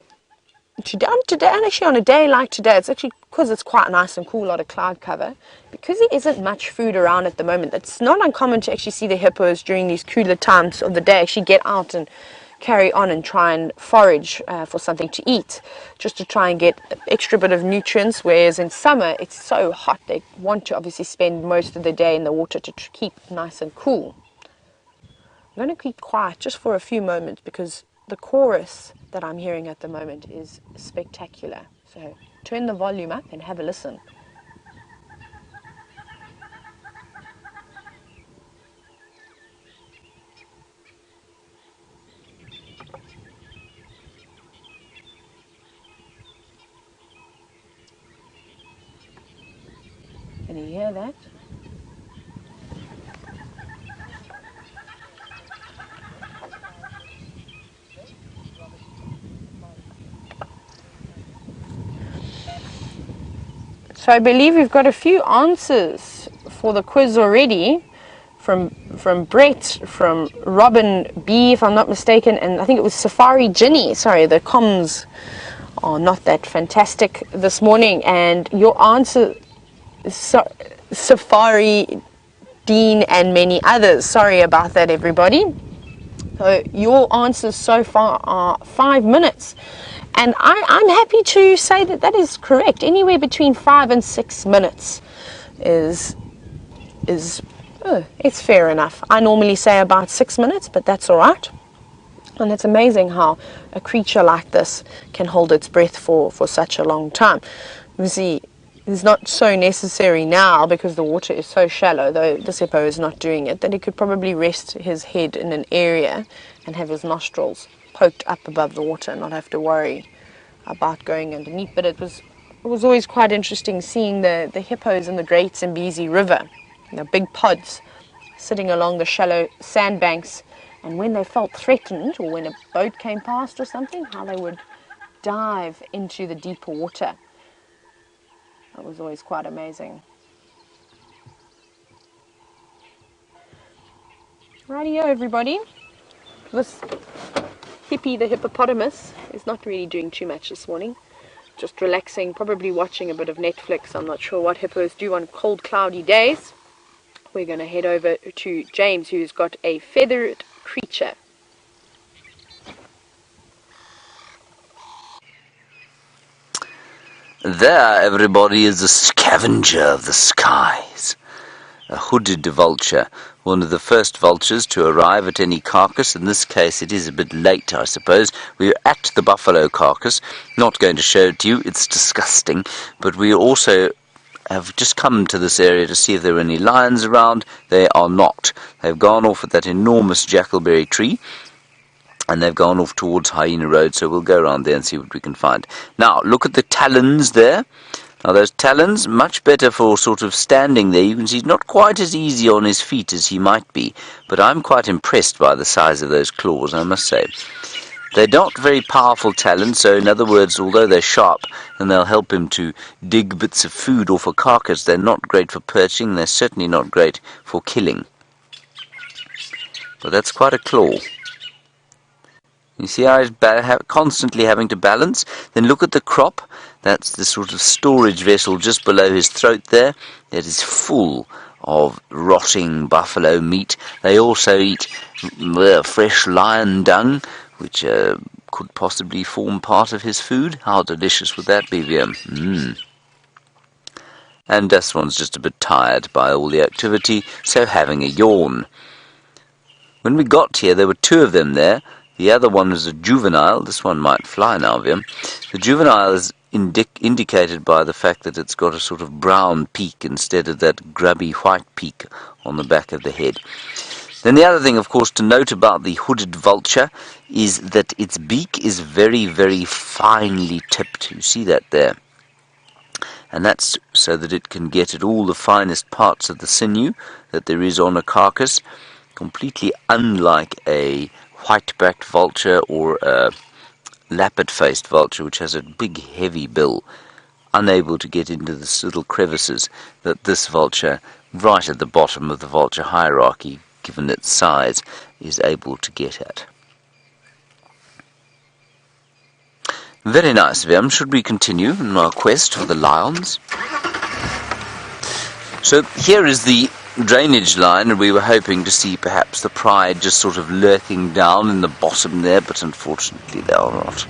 today, and actually on a day like today, it's actually, because it's quite nice and cool, a lot of cloud cover, because there isn't much food around at the moment, it's not uncommon to actually see the hippos during these cooler times of the day actually get out and carry on and try and forage for something to eat, just to try and get an extra bit of nutrients, whereas in summer it's so hot they want to obviously spend most of the day in the water to keep nice and cool. I'm going to keep quiet just for a few moments because the chorus that I'm hearing at the moment is spectacular. So turn the volume up and have a listen. Can you hear that? So I believe we've got a few answers for the quiz already from Brett, from Robin B, if I'm not mistaken, and I think it was Safari Ginny. Sorry, the comms are not that fantastic this morning. And your answer, Safari Dean and many others. Sorry about that, everybody. So your answers so far are 5 minutes. And I'm happy to say that that is correct. Anywhere between 5 and 6 minutes is it's fair enough. I normally say about 6 minutes, but that's all right. And it's amazing how a creature like this can hold its breath for such a long time. You see, it's not so necessary now because the water is so shallow, though this hippo is not doing it, that he could probably rest his head in an area and have his nostrils poked up above the water and not have to worry about going underneath. But it was always quite interesting seeing the hippos in the Great Zambezi River, big pods sitting along the shallow sandbanks, and when they felt threatened or when a boat came past or something, how they would dive into the deeper water. That was always quite amazing. Rightio, everybody. Hippie the hippopotamus is not really doing too much this morning. Just relaxing, probably watching a bit of Netflix. I'm not sure what hippos do on cold, cloudy days. We're going to head over to James, who's got a feathered creature. There, everybody, is a scavenger of the skies. A hooded vulture, one of the first vultures to arrive at any carcass. In this case, it is a bit late, I suppose. We're at the buffalo carcass. Not going to show it to you, it's disgusting. But we also have just come to this area to see if there are any lions around. They are not. They've gone off at that enormous jackalberry tree, and they've gone off towards Hyena Road, so we'll go around there and see what we can find. Now, look at the talons there. Now, those talons, much better for sort of standing there. You can see he's not quite as easy on his feet as he might be, but I'm quite impressed by the size of those claws, I must say. They're not very powerful talons, so in other words, although they're sharp and they'll help him to dig bits of food off a carcass, they're not great for perching. They're certainly not great for killing. But that's quite a claw. You see how he's constantly having to balance? Then look at the crop. That's the sort of storage vessel just below his throat there. It is full of rotting buffalo meat. They also eat fresh lion dung, which could possibly form part of his food. How delicious would that be, VM? And this one's just a bit tired by all the activity, so having a yawn. When we got here, there were two of them there. The other one was a juvenile. This one might fly now, VM. The juvenile is indicated by the fact that it's got a sort of brown peak instead of that grubby white peak on the back of the head. Then the other thing, of course, to note about the hooded vulture is that its beak is very, very finely tipped. You see that there? And that's so that it can get at all the finest parts of the sinew that there is on a carcass, completely unlike a white-backed vulture or a lappet-faced vulture, which has a big, heavy bill, unable to get into the little crevices that this vulture, right at the bottom of the vulture hierarchy, given its size, is able to get at. Very nice, Vim. Should we continue in our quest for the lions? So here is the drainage line, and we were hoping to see perhaps the pride just sort of lurking down in the bottom there, but unfortunately they are not.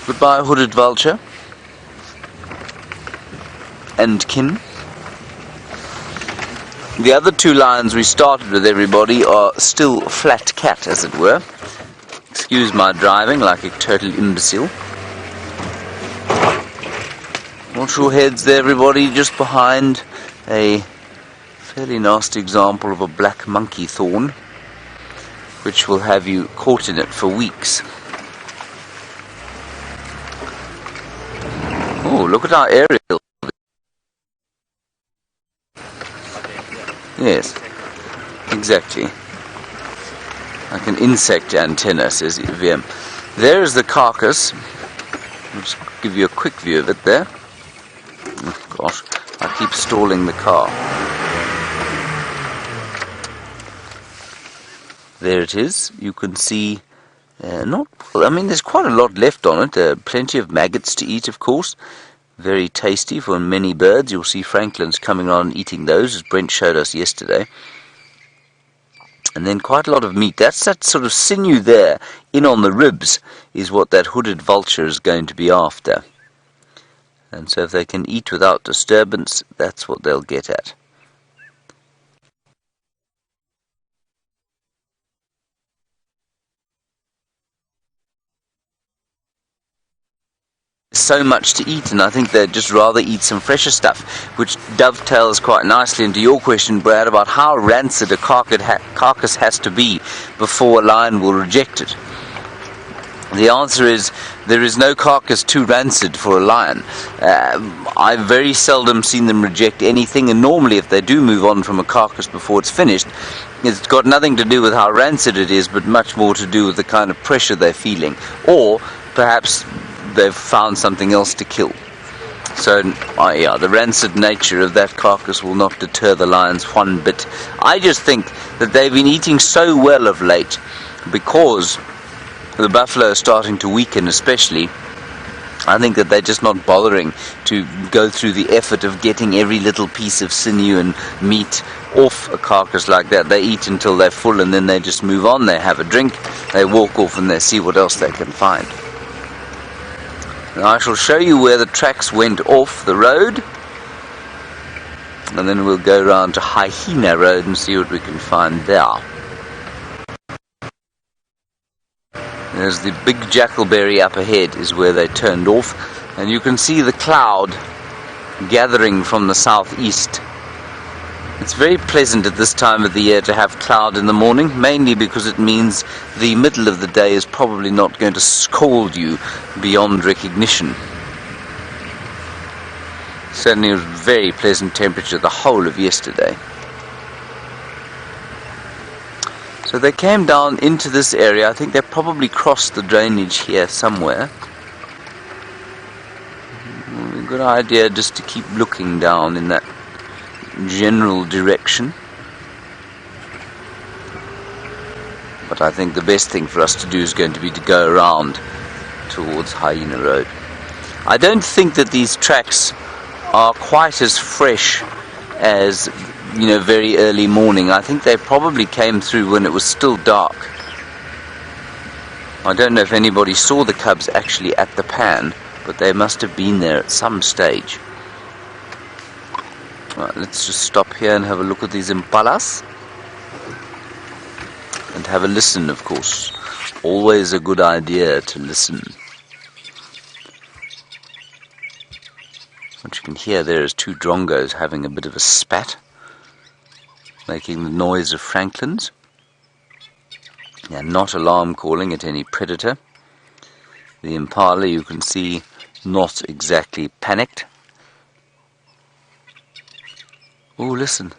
Goodbye, hooded vulture and kin. The other two lions we started with, everybody, are still flat cat, as it were. Excuse my driving like a total imbecile. Watch your heads there, everybody, just behind a fairly nasty example of a black monkey thorn, which will have you caught in it for weeks. Oh, look at our aerial. Yes, exactly. Like an insect antenna, says VM. There is the carcass. I'll just give you a quick view of it there. Oh, gosh, I keep stalling the car. There it is. You can see, there's quite a lot left on it. Plenty of maggots to eat, of course. Very tasty for many birds. You'll see Franklin's coming on and eating those, as Brent showed us yesterday. And then quite a lot of meat. That's that sort of sinew there, in on the ribs, is what that hooded vulture is going to be after. And so if they can eat without disturbance, that's what they'll get at. So much to eat, and I think they'd just rather eat some fresher stuff, which dovetails quite nicely into your question, Brad, about how rancid a carcass has to be before a lion will reject it. The answer is there is no carcass too rancid for a lion. I've very seldom seen them reject anything, and normally if they do move on from a carcass before it's finished, it's got nothing to do with how rancid it is, but much more to do with the kind of pressure they're feeling, or perhaps they've found something else to kill. So, yeah, the rancid nature of that carcass will not deter the lions one bit. I just think that they've been eating so well of late, because the buffalo is starting to weaken especially. I think that they're just not bothering to go through the effort of getting every little piece of sinew and meat off a carcass like that. They eat until they're full and then they just move on. They have a drink, they walk off, and they see what else they can find. Now I shall show you where the tracks went off the road, and then we'll go round to Hyena Road and see what we can find there. There's the big jackalberry up ahead is where they turned off, and you can see the cloud gathering from the southeast. It's very pleasant at this time of the year to have cloud in the morning, mainly because it means the middle of the day is probably not going to scald you beyond recognition. Certainly a very pleasant temperature the whole of yesterday. So they came down into this area. I think they probably crossed the drainage here somewhere. A good idea just to keep looking down in that general direction. But I think the best thing for us to do is going to be to go around towards Hyena Road. I don't think that these tracks are quite as fresh as, you know, very early morning. I think they probably came through when it was still dark. I don't know if anybody saw the cubs actually at the pan, but they must have been there at some stage. Right, let's just stop here and have a look at these impalas. And have a listen, of course. Always a good idea to listen. What you can hear there is two drongos having a bit of a spat, making the noise of francolins. They're not alarm calling at any predator. The impala, you can see, not exactly panicked. Oh, listen.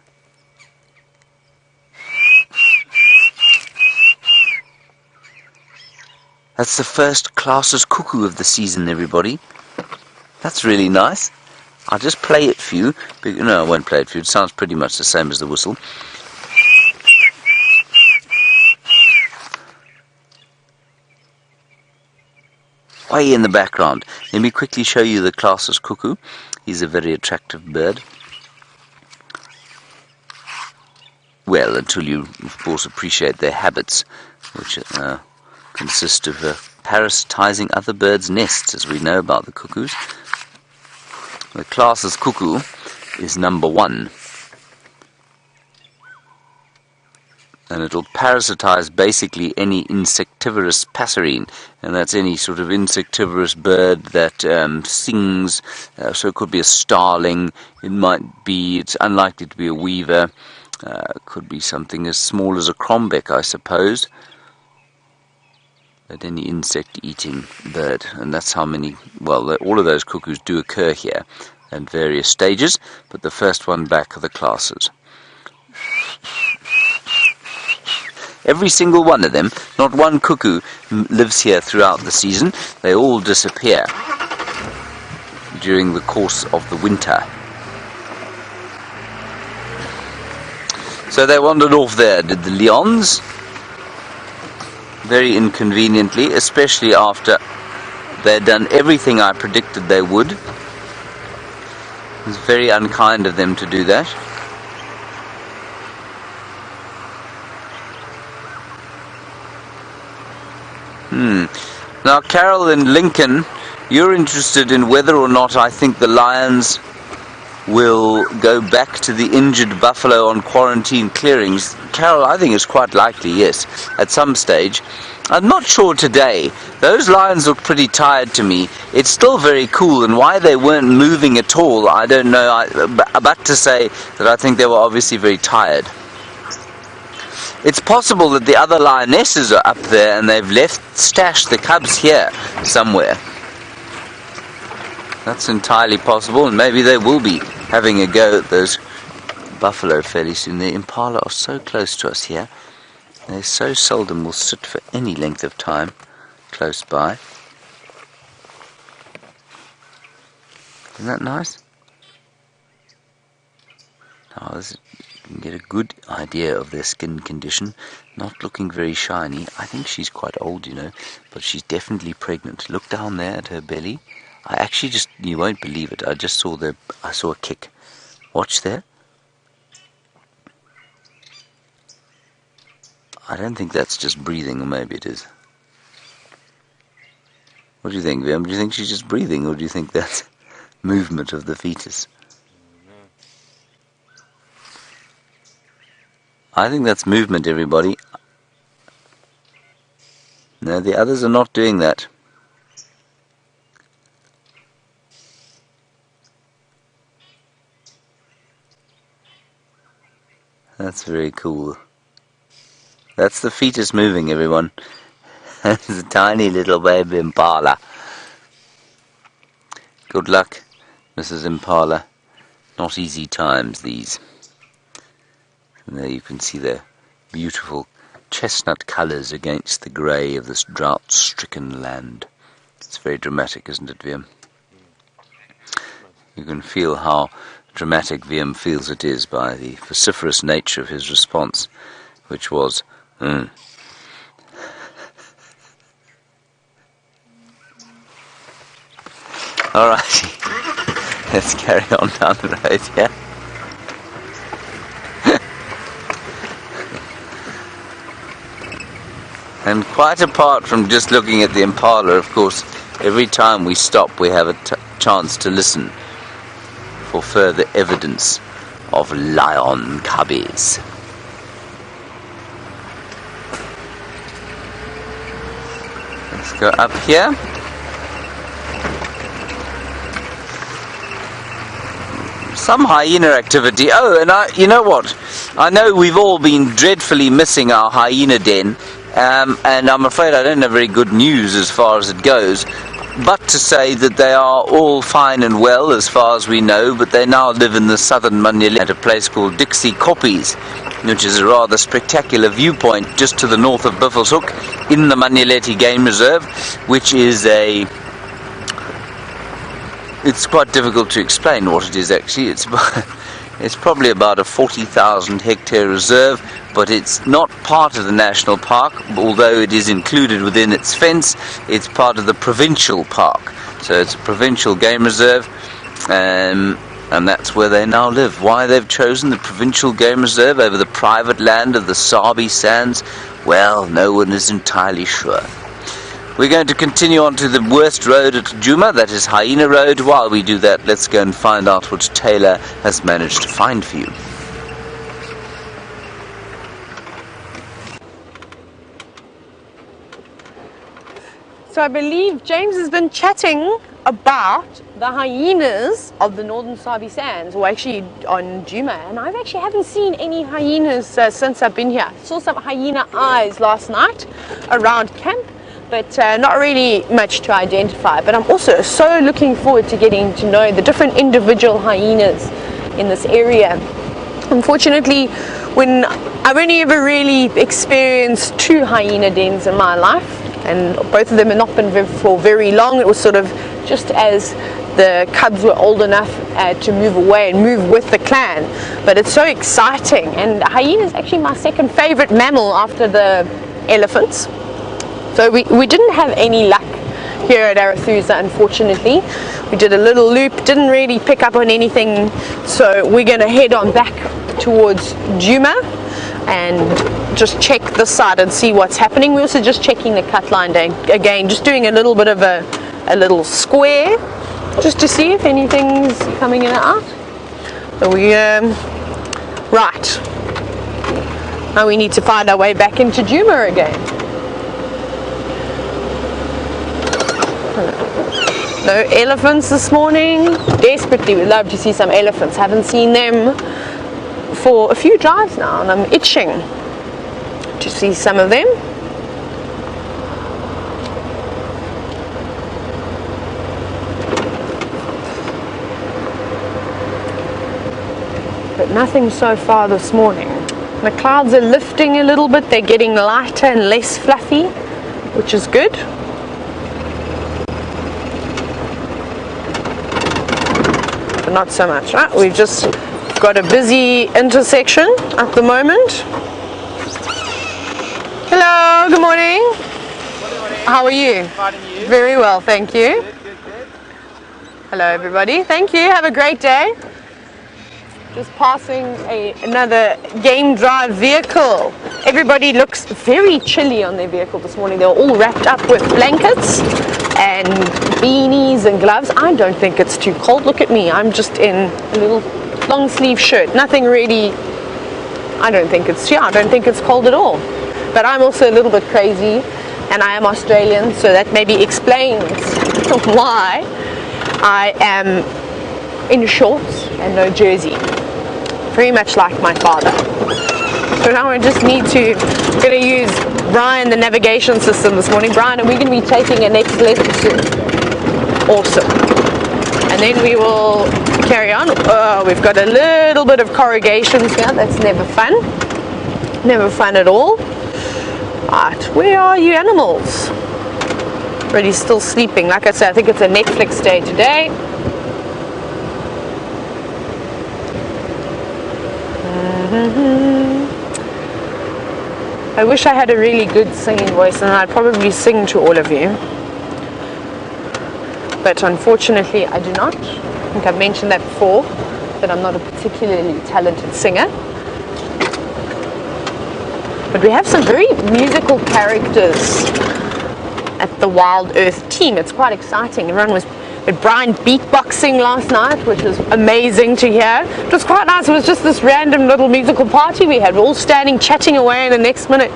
That's the first classes cuckoo of the season, everybody. That's really nice. I'll just play it for you. No, I won't play it for you. It sounds pretty much the same as the whistle. Way in the background. Let me quickly show you the classes cuckoo. He's a very attractive bird. Well, until you, of course, appreciate their habits, which consist of parasitizing other birds' nests, as we know about the cuckoos. The classes cuckoo is number 1. And it'll parasitize basically any insectivorous passerine, and that's any sort of insectivorous bird that sings. So it could be a starling, it's unlikely to be a weaver, it could be something as small as a crombeck, I suppose. But any insect-eating bird, and that's how many, well, all of those cuckoos do occur here at various stages, but the first one back are the classes. Every single one of them, not one cuckoo lives here throughout the season. They all disappear during the course of the winter. So they wandered off there, did the Lions, very inconveniently, especially after they'd done everything I predicted they would. It was very unkind of them to do that. Now, Carol in Lincoln, you're interested in whether or not I think the lions will go back to the injured buffalo on quarantine clearings. Carol, I think it's quite likely, yes, at some stage. I'm not sure today. Those lions look pretty tired to me. It's still very cool, and why they weren't moving at all, I don't know. But to say that I think they were obviously very tired. It's possible that the other lionesses are up there and they've stashed the cubs here somewhere. That's entirely possible, and maybe they will be having a go at those buffalo fairly soon. The impala are so close to us here. They so seldom will sit for any length of time close by. Isn't that nice? Now you can get a good idea of their skin condition. Not looking very shiny. I think she's quite old, you know, but she's definitely pregnant. Look down there at her belly. I actually you won't believe it. I saw a kick. Watch there. I don't think that's just breathing, or maybe it is. What do you think, Liam? Do you think she's just breathing, or do you think that's movement of the fetus? I think that's movement, everybody. No, the others are not doing that. That's very cool. That's the fetus moving, everyone. It's a tiny little baby Impala. Good luck, Mrs. Impala. Not easy times, these. And there you can see their beautiful chestnut colours against the grey of this drought-stricken land. It's very dramatic, isn't it, Liam? You can feel how dramatic Liam feels it is by the vociferous nature of his response, which was, Alrighty, let's carry on down the road, yeah? And quite apart from just looking at the Impala, of course, every time we stop we have a chance to listen for further evidence of lion cubbies. Let's go up here. Some hyena activity. Oh, and you know what? I know we've all been dreadfully missing our hyena den, and I'm afraid I don't have very good news as far as it goes, but to say that they are all fine and well as far as we know, but they now live in the southern Manyeleti at a place called Dixie Koppies, which is a rather spectacular viewpoint just to the north of Buffelshoek in the Manyeleti Game Reserve, which is it's quite difficult to explain what it is actually. It's probably about a 40,000 hectare reserve, but it's not part of the national park, although it is included within its fence. It's part of the provincial park, so it's a provincial game reserve, and that's where they now live. Why they've chosen the provincial game reserve over the private land of the Sabi Sands, well, no one is entirely sure. We're going to continue on to the worst road at Djuma, that is Hyena Road. While we do that, let's go and find out what Tayla has managed to find for you. So I believe James has been chatting about the hyenas of the northern Sabi Sands, or actually on Djuma, and I actually haven't seen any hyenas since I've been here. I saw some hyena eyes last night around camp, but not really much to identify. But I'm also so looking forward to getting to know the different individual hyenas in this area. Unfortunately, when I've only ever really experienced 2 hyena dens in my life, and both of them have not been for very long. It was sort of just as the cubs were old enough to move away and move with the clan. But it's so exciting, and hyena is actually my second favorite mammal after the elephants. So we didn't have any luck here at Arathusa, unfortunately. We did a little loop, didn't really pick up on anything, so we're going to head on back towards Djuma and just check this side and see what's happening. We're also just checking the cut line again, just doing a little bit of a little square just to see if anything's coming in or out. So we right now we need to find our way back into Djuma again. No elephants this morning. Desperately would love to see some elephants. Haven't seen them for a few drives now, and I'm itching to see some of them. But nothing so far this morning. The clouds are lifting a little bit. They're getting lighter and less fluffy, which is good. but not so much. Right? We've just got a busy intersection at the moment. Hello, good morning. How are you? Fine, and you? Very well, thank you. Good. Hello everybody, thank you, have a great day. Just passing another game drive vehicle. Everybody looks very chilly on their vehicle this morning. They're all wrapped up with blankets and beanies and gloves. I don't think it's too cold. Look at me, I'm just in a little long sleeve shirt. Nothing really, I don't think it's cold at all. But I'm also a little bit crazy and I am Australian, so that maybe explains why I am in shorts and no jersey. Very much like my father. So now I just going to use Brian, the navigation system this morning. Brian, are we going to be taking a next left soon? Awesome. And then we will carry on. Oh, we've got a little bit of corrugations here. That's never fun. Never fun at all. Right, where are you animals? Really still sleeping. Like I said, I think it's a Netflix day today. I wish I had a really good singing voice and I'd probably sing to all of you. But unfortunately I do not. I think I've mentioned that before, that I'm not a particularly talented singer. But we have some very musical characters at the Wild Earth team. It's quite exciting. Everyone was with Brian beatboxing last night, which was amazing to hear. It was quite nice. It was just this random little musical party we had. We're all standing, chatting away, and the next minute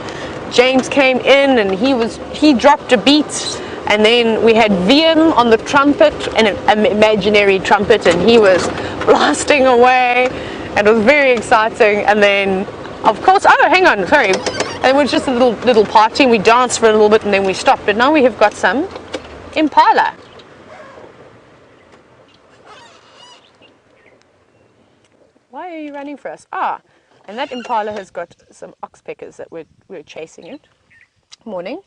James came in and he dropped a beat. And then we had VM on the trumpet, an imaginary trumpet, and he was blasting away. And it was very exciting. And then, of course, oh, hang on, sorry. And it was just a little party, and we danced for a little bit, and then we stopped. But now we have got some Impala. Why are you running for us? Ah, and that Impala has got some oxpeckers that we're chasing it. Morning.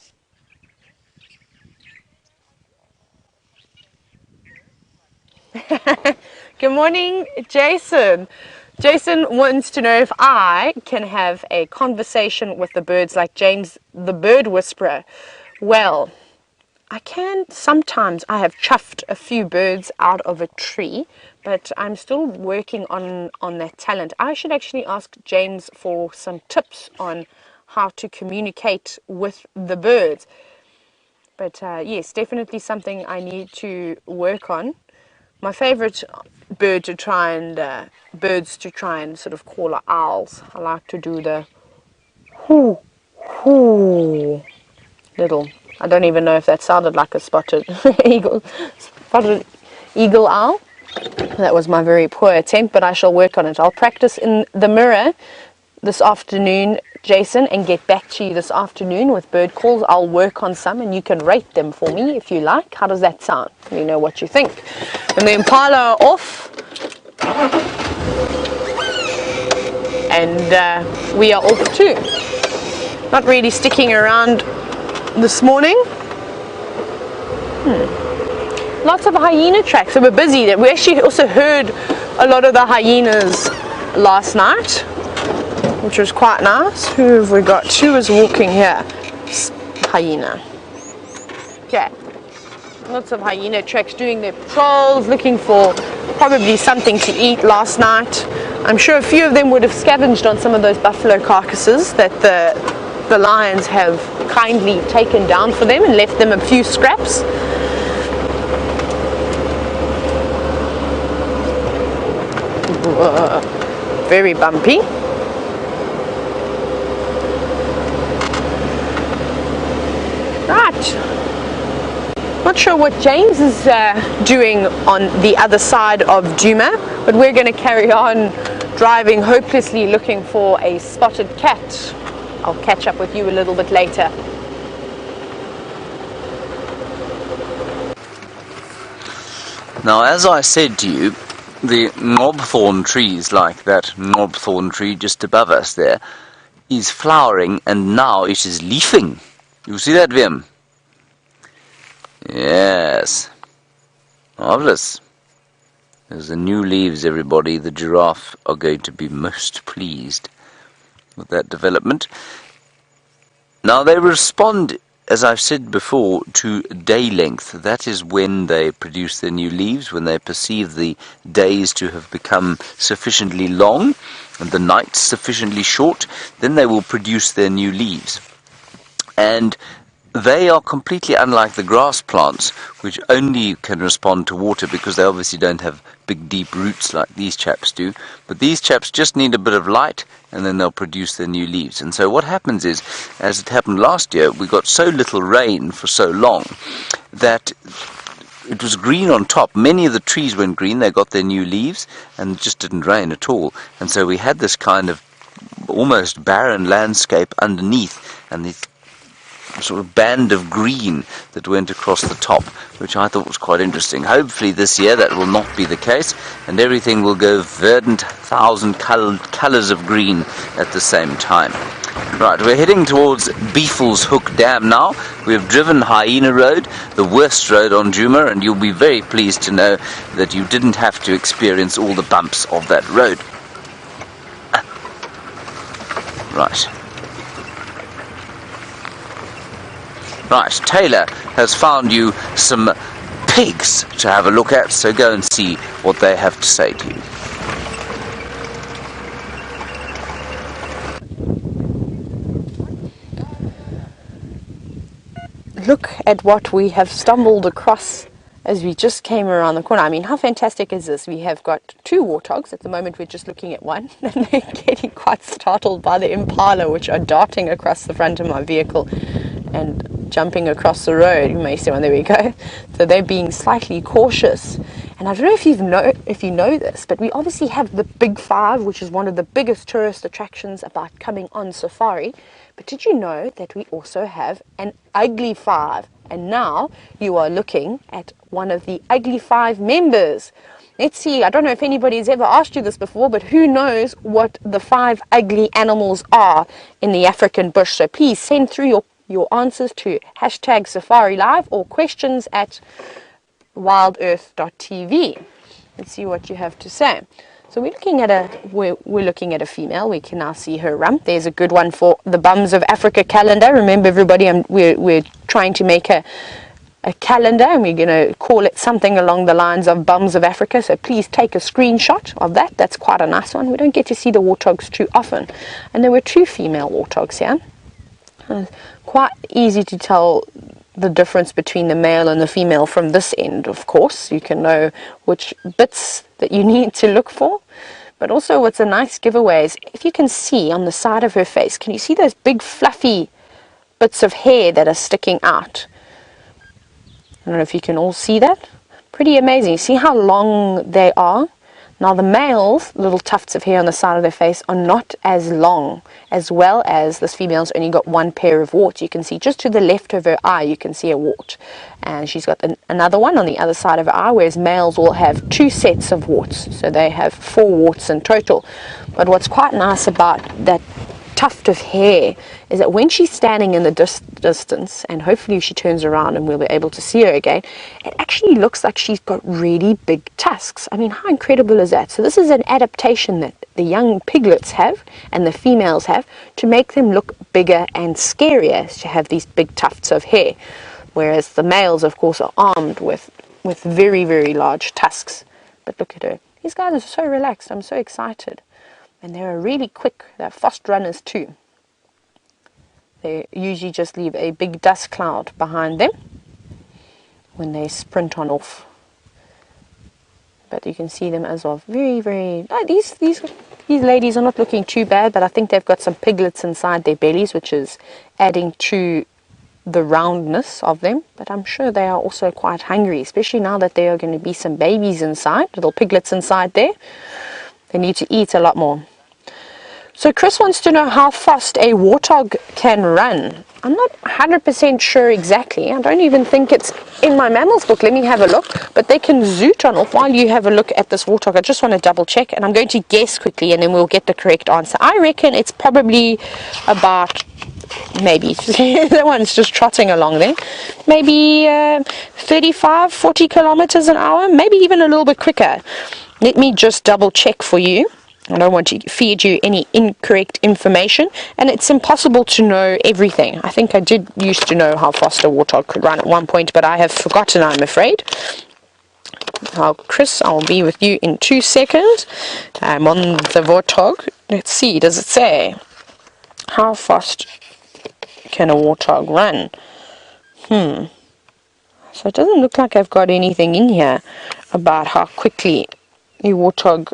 Good morning, Jason. Jason wants to know if I can have a conversation with the birds like James, the bird whisperer. Well, I can sometimes. I have chuffed a few birds out of a tree, but I'm still working on that talent. I should actually ask James for some tips on how to communicate with the birds. But yes, definitely something I need to work on. My favorite birds to try and sort of call are owls. I like to do the hoo hoo little. I don't even know if that sounded like a spotted eagle owl. That was my very poor attempt, but I shall work on it. I'll practice in the mirror this afternoon, Jason, and get back to you this afternoon with bird calls. I'll work on some and you can rate them for me if you like. How does that sound? Let me know what you think. And the Impala are off. And we are off too. Not really sticking around this morning. Lots of hyena tracks. So we're busy. We actually also heard a lot of the hyenas last night, which was quite nice. Who have we got? Who is walking here? Hyena. Okay. Lots of hyena tracks doing their patrols, looking for probably something to eat last night. I'm sure a few of them would have scavenged on some of those buffalo carcasses that the lions have kindly taken down for them and left them a few scraps. Very bumpy. Right. Not sure what James is doing on the other side of Djuma, but we're going to carry on driving hopelessly looking for a spotted cat. I'll catch up with you a little bit later. Now, as I said to you, the knobthorn trees, like that knobthorn tree just above us there, is flowering and now it is leafing. You see that, Wim? Yes. Marvelous. There's the new leaves, everybody. The giraffe are going to be most pleased with that development. Now they respond, as I've said before, to day length. That is when they produce their new leaves, when they perceive the days to have become sufficiently long and the nights sufficiently short, then they will produce their new leaves. And they are completely unlike the grass plants, which only can respond to water because they obviously don't have big deep roots like these chaps do. But these chaps just need a bit of light and then they'll produce their new leaves. And so what happens is, as it happened last year, we got so little rain for so long that it was green on top. Many of the trees went green, they got their new leaves, and it just didn't rain at all. And so we had this kind of almost barren landscape underneath, and the sort of band of green that went across the top, which I thought was quite interesting. Hopefully this year that will not be the case, and everything will go verdant, colours of green at the same time. Right, we're heading towards Beefle's Hook Dam now. We've driven Hyena Road, the worst road on Djuma, and you'll be very pleased to know that you didn't have to experience all the bumps of that road. Right. Right, Tayla has found you some pigs to have a look at, so go and see what they have to say to you. Look at what we have stumbled across as we just came around the corner. I mean, how fantastic is this? We have got 2 warthogs. At the moment we're just looking at one, and they're getting quite startled by the Impala, which are darting across the front of my vehicle and jumping across the road. You may see one, there we go. So they're being slightly cautious. And I don't know if you know this, but we obviously have the Big 5, which is one of the biggest tourist attractions about coming on safari. But did you know that we also have an Ugly 5? And now you are looking at one of the Ugly 5 members. Let's see, I don't know if anybody's ever asked you this before, but who knows what the 5 ugly animals are in the African bush? So please send through your answers to #SafariLive or questions at WildEarthTV. Let's see what you have to say. So we're looking at a female. We can now see her rump. There's a good one for the Bums of Africa calendar. Remember, everybody, we're trying to make a calendar, and we're going to call it something along the lines of Bums of Africa. So please take a screenshot of that. That's quite a nice one. We don't get to see the warthogs too often. And there were 2 female warthogs here. Quite easy to tell the difference between the male and the female from this end, of course. You can know which bits that you need to look for. But also what's a nice giveaway is, if you can see on the side of her face, can you see those big fluffy bits of hair that are sticking out? I don't know if you can all see that. Pretty amazing. See how long they are? Now the males, little tufts of hair on the side of their face, are not as long, as well as this female's only got 1 pair of warts. You can see just to the left of her eye, you can see a wart. And she's got another one on the other side of her eye, whereas males will have 2 sets of warts. So they have 4 warts in total. But what's quite nice about that tuft of hair is that when she's standing in the distance, and hopefully she turns around and we'll be able to see her again, it actually looks like she's got really big tusks. I mean, how incredible is that? So this is an adaptation that the young piglets have and the females have to make them look bigger and scarier, to have these big tufts of hair, whereas the males, of course, are armed with very, very large tusks. But look at her. These guys are so relaxed. I'm so excited. And they're really quick. They're fast runners too. They usually just leave a big dust cloud behind them when they sprint on off. But you can see them as well. Very, very... these ladies are not looking too bad, but I think they've got some piglets inside their bellies, which is adding to the roundness of them. But I'm sure they are also quite hungry, especially now that there are going to be some babies inside, little piglets inside there. They need to eat a lot more. So Chris wants to know how fast a warthog can run. I'm not 100% sure exactly. I don't even think it's in my mammals book. Let me have a look. But they can zoot on off while you have a look at this warthog. I just want to double check, and I'm going to guess quickly, and then we'll get the correct answer. I reckon it's probably about, maybe, that one's just trotting along there, maybe 35, 40 kilometers an hour, maybe even a little bit quicker. Let me just double check for you. I don't want to feed you any incorrect information, and it's impossible to know everything. I think I did used to know how fast a warthog could run at one point, but I have forgotten, I'm afraid. Now, Chris, I'll be with you in 2 seconds. I'm on the warthog. Let's see, does it say how fast can a warthog run? So it doesn't look like I've got anything in here about how quickly a warthog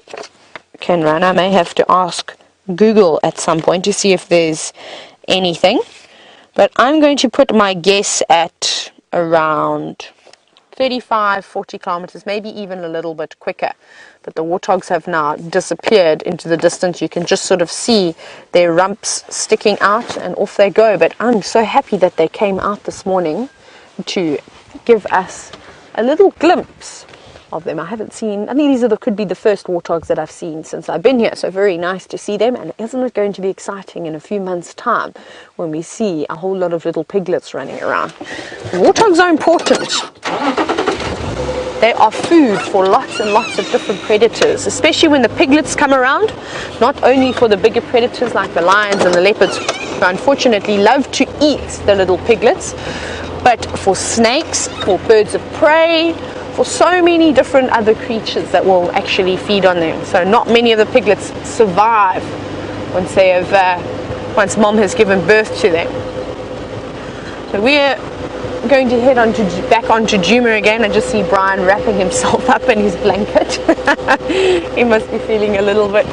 can run. I may have to ask Google at some point to see if there's anything. But I'm going to put my guess at around 35, 40 kilometers, maybe even a little bit quicker. But the warthogs have now disappeared into the distance. You can just sort of see their rumps sticking out and off they go. But I'm so happy that they came out this morning to give us a little glimpse of them. I haven't seen, I think these could be the first warthogs that I've seen since I've been here, so very nice to see them. And isn't it going to be exciting in a few months' time when we see a whole lot of little piglets running around? Warthogs are important. They are food for lots and lots of different predators, especially when the piglets come around, not only for the bigger predators like the lions and the leopards, who unfortunately love to eat the little piglets, but for snakes, for birds of prey, for so many different other creatures that will actually feed on them. So not many of the piglets survive once they have, once mom has given birth to them. So we're going to head on back onto Djuma again. I just see Brian wrapping himself up in his blanket. He must be feeling a little bit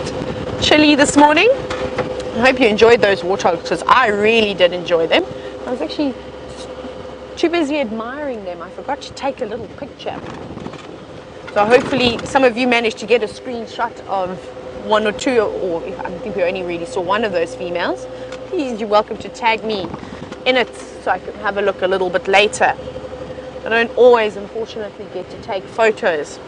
chilly this morning. I hope you enjoyed those warthogs, because I really did enjoy them. I was actually too busy admiring them. I forgot to take a little picture. So hopefully some of you managed to get a screenshot of one or two, or I think we only really saw one of those females. Please, you're welcome to tag me in it so I can have a look a little bit later. I don't always, unfortunately, get to take photos.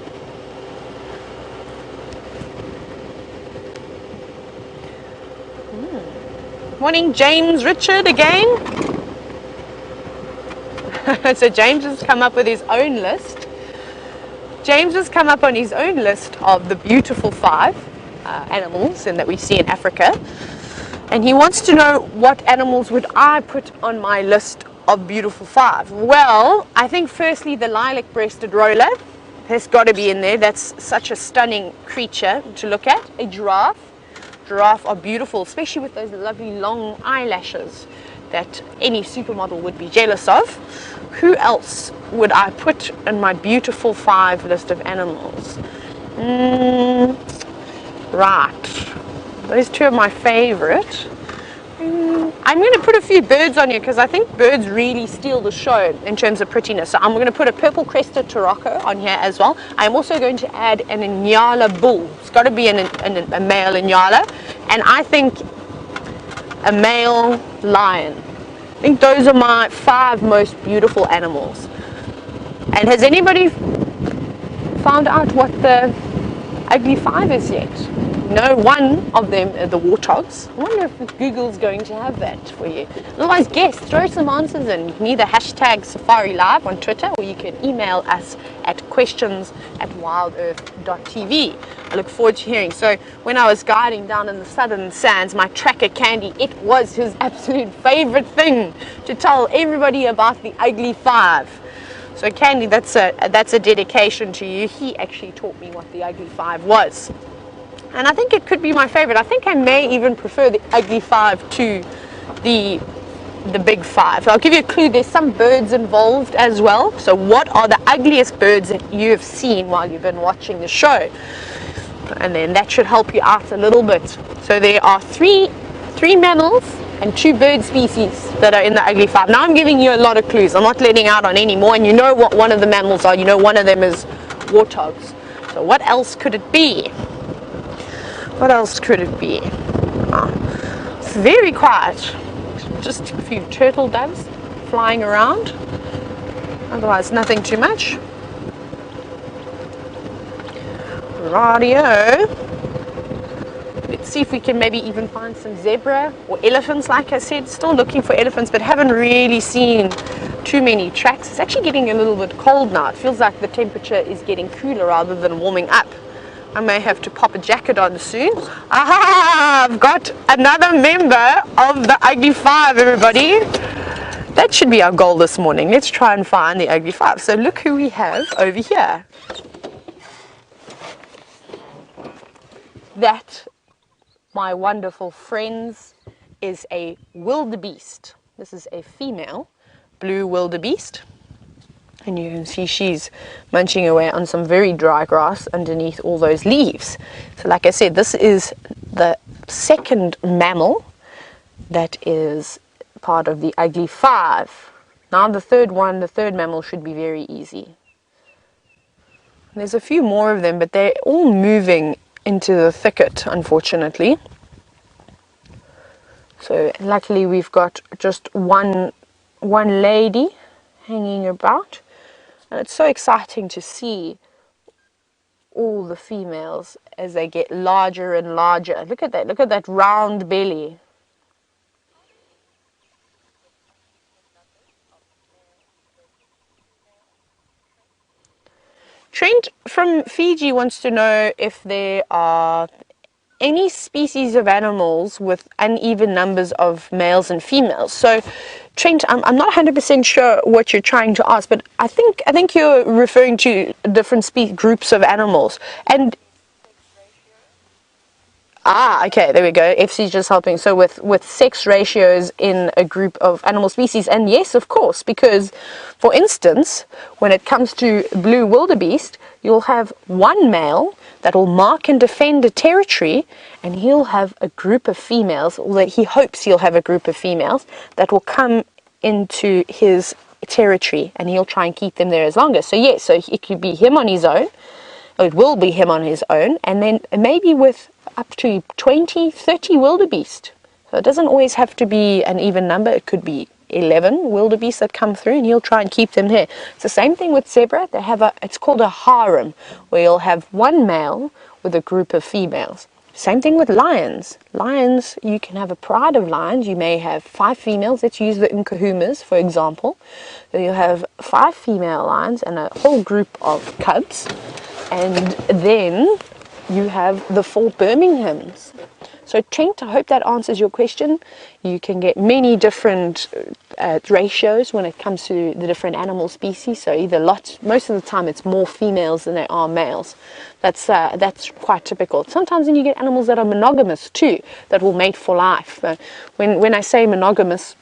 Morning, James Richard again. So James has come up with his own list. James has come up on his own list of the beautiful 5 animals that we see in Africa. And he wants to know, what animals would I put on my list of beautiful 5? Well, I think firstly the lilac-breasted roller has got to be in there. That's such a stunning creature to look at. A giraffe. Giraffe are beautiful, especially with those lovely long eyelashes that any supermodel would be jealous of. Who else would I put in my beautiful 5 list of animals? Right. Those 2 are my favorite. I'm going to put a few birds on here because I think birds really steal the show in terms of prettiness. So I'm going to put a purple-crested Taroko on here as well. I'm also going to add an Inyala bull. It's got to be a male Inyala. And I think a male lion. I think those are my 5 most beautiful animals. And has anybody found out what the ugly 5 is yet? No, one of them are the warthogs. I wonder if Google's going to have that for you. Otherwise, guess, throw some answers in. You can either hashtag Safari Live on Twitter, or you can email us at questions@WildEarthTV. I look forward to hearing. So when I was guiding down in the southern sands, my tracker Candy, it was his absolute favorite thing to tell everybody about the ugly 5. So Candy, that's a dedication to you. He actually taught me what the ugly 5 was. And I think it could be my favorite. I think I may even prefer the ugly 5 to the big 5. I'll give you a clue. There's some birds involved as well. So what are the ugliest birds that you have seen while you've been watching the show? And then that should help you out a little bit. So there are three mammals and 2 bird species that are in the ugly 5. Now I'm giving you a lot of clues. I'm not letting out on any more. And you know what one of the mammals are. You know one of them is warthogs. So what else could it be? What else could it be? It's very quiet. Just a few turtle doves flying around. Otherwise, nothing too much. Radio. Let's see if we can maybe even find some zebra or elephants, like I said. Still looking for elephants, but haven't really seen too many tracks. It's actually getting a little bit cold now. It feels like the temperature is getting cooler rather than warming up. I may have to pop a jacket on soon. Aha! I've got another member of the Ugly Five, everybody. That should be our goal this morning. Let's try and find the Ugly Five. So look who we have over here. That, my wonderful friends, is a wildebeest. This is a female blue wildebeest. And you can see she's munching away on some very dry grass underneath all those leaves. So like I said, this is the second mammal that is part of the Ugly Five. Now the third mammal should be very easy. There's a few more of them, but they're all moving into the thicket, unfortunately. So luckily we've got just one lady hanging about. And it's so exciting to see all the females as they get larger and larger. Look at that round belly. Trent from Fiji wants to know if there are any species of animals with uneven numbers of males and females. So Trent, I'm not 100% sure what you're trying to ask, but I think you're referring to different groups of animals. And okay, there we go. FC's just helping. So with sex ratios in a group of animal species, and yes, of course, because for instance, when it comes to blue wildebeest, you'll have one male that will mark and defend a territory, and he'll have a group of females, or he hopes he'll have a group of females that will come into his territory, and he'll try and keep them there as longer. So yes, so it could be him on his own, or it will be him on his own, and then maybe with up to 20, 30 wildebeest. So it doesn't always have to be an even number. It could be 11 wildebeest that come through, and he'll try and keep them there. It's the same thing with zebra. They have it's called a harem, where you'll have one male with a group of females. Same thing with lions. Lions, you can have a pride of lions. You may have 5 females. Let's use the Nkuhumas, for example. So you'll have 5 female lions and a whole group of cubs. And then you have the 4 Birminghams. So Trent, I hope that answers your question. You can get many different ratios when it comes to the different animal species. So either most of the time it's more females than there are males. That's quite typical. Sometimes then you get animals that are monogamous too, that will mate for life. When I say monogamous,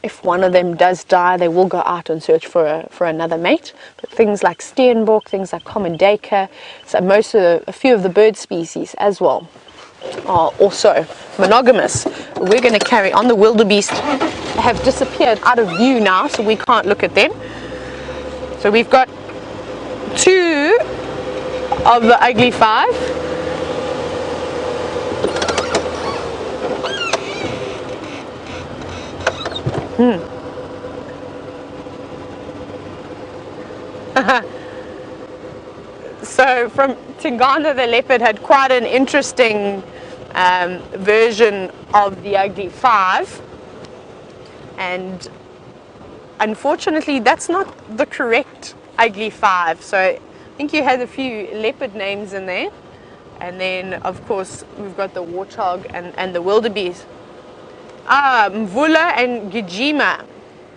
if one of them does die, they will go out and search for another mate. But things like Steenbok, things like common duiker, so a few of the bird species as well are also monogamous. We're going to carry on. The wildebeest have disappeared out of view now, so we can't look at them. So we've got 2 of the Ugly Five. So from Tingana, the leopard had quite an interesting version of the Ugly Five, and unfortunately that's not the correct Ugly Five. So I think you had a few leopard names in there, and then of course we've got the warthog and the wildebeest. Mvula and Djuma.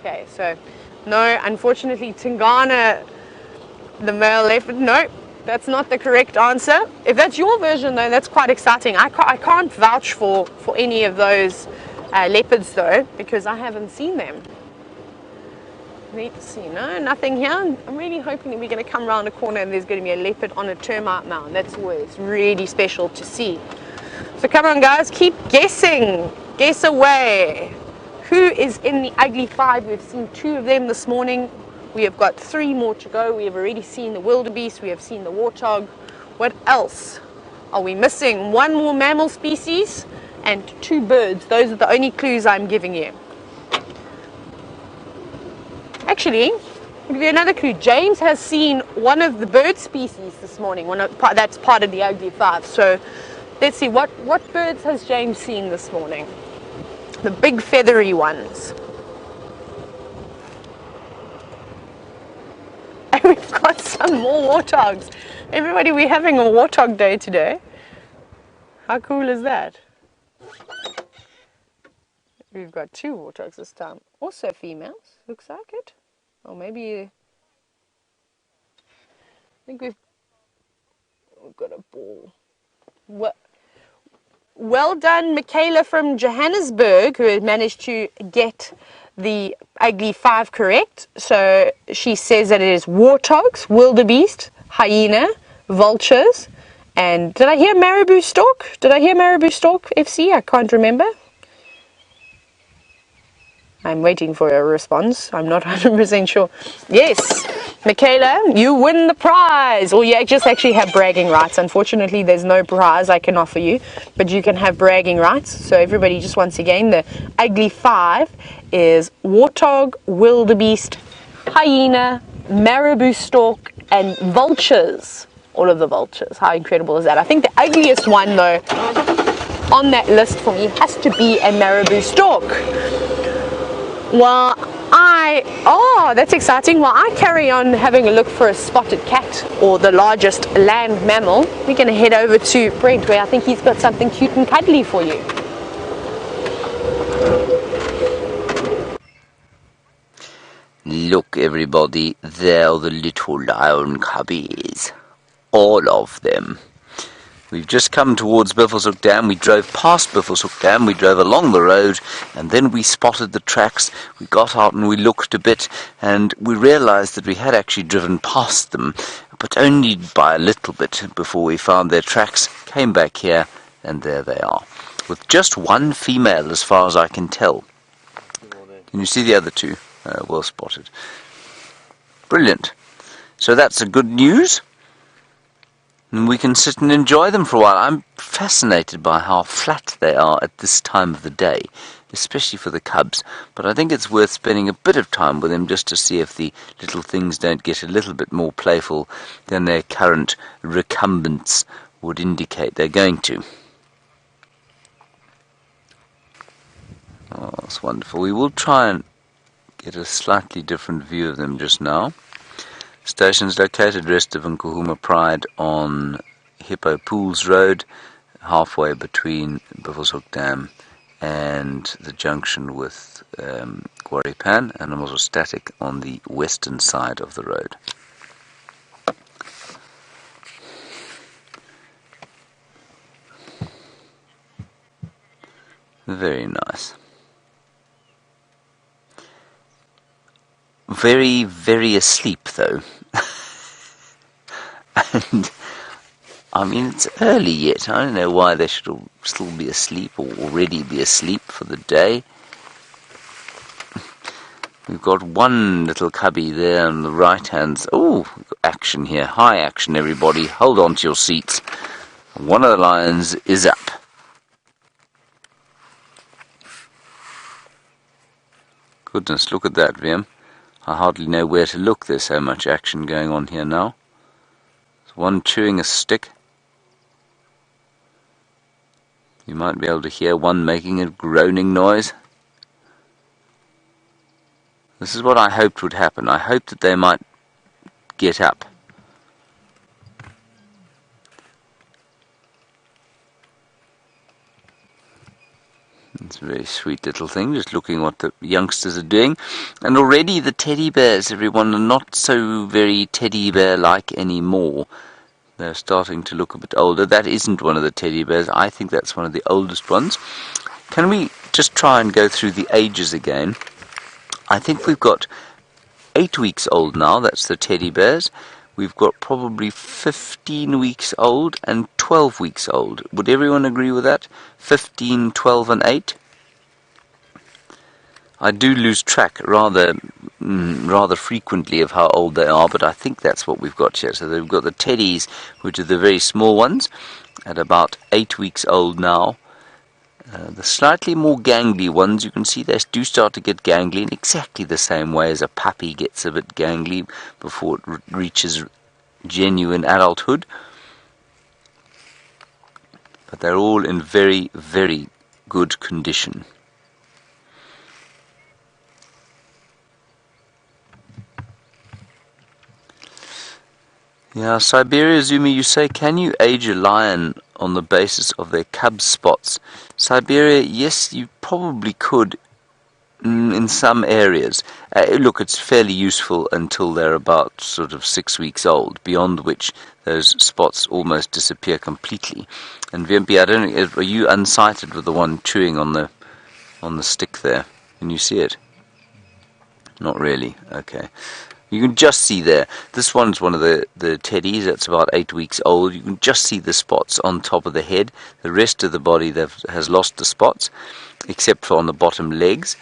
Okay, so no, unfortunately Tingana, the male leopard, no, that's not the correct answer. If that's your version though, that's quite exciting. I can't vouch for any of those leopards though, because I haven't seen them. Let's see, no, nothing here. I'm really hoping that we're going to come around a corner and there's going to be a leopard on a termite mound. That's always really special to see. So come on guys, keep guessing. Guess away. Who is in the Ugly Five? We've seen 2 of them this morning. We have got 3 more to go. We have already seen the wildebeest. We have seen the warthog. What else are we missing? 1 more mammal species and 2 birds. Those are the only clues I'm giving you. Actually, I'll give you another clue. James has seen one of the bird species this morning. That's part of the Ugly Five. So let's see, what birds has James seen this morning? The big feathery ones. And we've got some more warthogs. Everybody, we're having a Warthog day today. How cool is that? We've got 2 Warthogs this time. Also females, looks like it. Or maybe, I think we've got a ball. Well done, Michaela from Johannesburg, who had managed to get the ugly 5 correct. So she says that it is warthogs, wildebeest, hyena, vultures, and did I hear marabou stork? Did I hear marabou stork, FC? I can't remember. I'm waiting for a response. I'm not 100% sure. Yes, Michaela, you win the prize. Or you just actually have bragging rights. Unfortunately, there's no prize I can offer you, but you can have bragging rights. So everybody, just once again, the ugly 5 is warthog, wildebeest, hyena, marabou stork, and vultures. All of the vultures. How incredible is that? I think the ugliest one, though, on that list for me has to be a marabou stork. Well, that's exciting. While I carry on having a look for a spotted cat, or the largest land mammal, we're going to head over to Brent, where I think he's got something cute and cuddly for you. Look, everybody, there are the little lion cubbies. All of them. We've just come towards Buffelshoek Dam. We drove past Buffelshoek Dam, we drove along the road, and then we spotted the tracks. We got out and we looked a bit, and we realized that we had actually driven past them, but only by a little bit before we found their tracks, came back here, and there they are, with just 1 female as far as I can tell. Can you see the other 2? Well spotted. Brilliant. So that's the good news. And we can sit and enjoy them for a while. I'm fascinated by how flat they are at this time of the day, especially for the cubs. But I think it's worth spending a bit of time with them just to see if the little things don't get a little bit more playful than their current recumbents would indicate they're going to. Oh, it's wonderful. We will try and get a slightly different view of them just now. Stations located west of Nkuhuma Pride on Hippo Pools Road, halfway between Buffelshoek Dam and the junction with Quarrypan, and I'm also static on the western side of the road. Very nice. Very, very asleep, though. And, I mean, it's early yet. I don't know why they should all still be asleep or already be asleep for the day. We've got 1 little cubby there on the right hand. Oh, we've got action here. High action, everybody. Hold on to your seats. One of the lions is up. Goodness, look at that, Viam. I hardly know where to look. There's so much action going on here now. There's one chewing a stick. You might be able to hear one making a groaning noise. This is what I hoped would happen. I hoped that they might get up. It's a very sweet little thing, just looking what the youngsters are doing. And already the teddy bears, everyone, are not so very teddy bear-like anymore. They're starting to look a bit older. That isn't one of the teddy bears. I think that's one of the oldest ones. Can we just try and go through the ages again? I think we've got 8 weeks old now. That's the teddy bears. We've got probably 15 weeks old and 12 weeks old. Would everyone agree with that? 15, 12 and 8? I do lose track rather frequently of how old they are, but I think that's what we've got here. So we've got the teddies, which are the very small ones, at about 8 weeks old now. The slightly more gangly ones, you can see they do start to get gangly in exactly the same way as a puppy gets a bit gangly before it reaches genuine adulthood. But they're all in very, very good condition. Yeah, Siberia Zumi, you say, can you age a lion on the basis of their cub spots? Siberia, yes, you probably could in some areas. Look, it's fairly useful until they're about sort of 6 weeks old, beyond which those spots almost disappear completely. And VMP, I don't know, are you unsighted with the one chewing on the stick there? Can you see it? Not really. Okay. You can just see there. This one's one of the teddies. That's about 8 weeks old. You can just see the spots on top of the head. The rest of the body has lost the spots, except for on the bottom legs.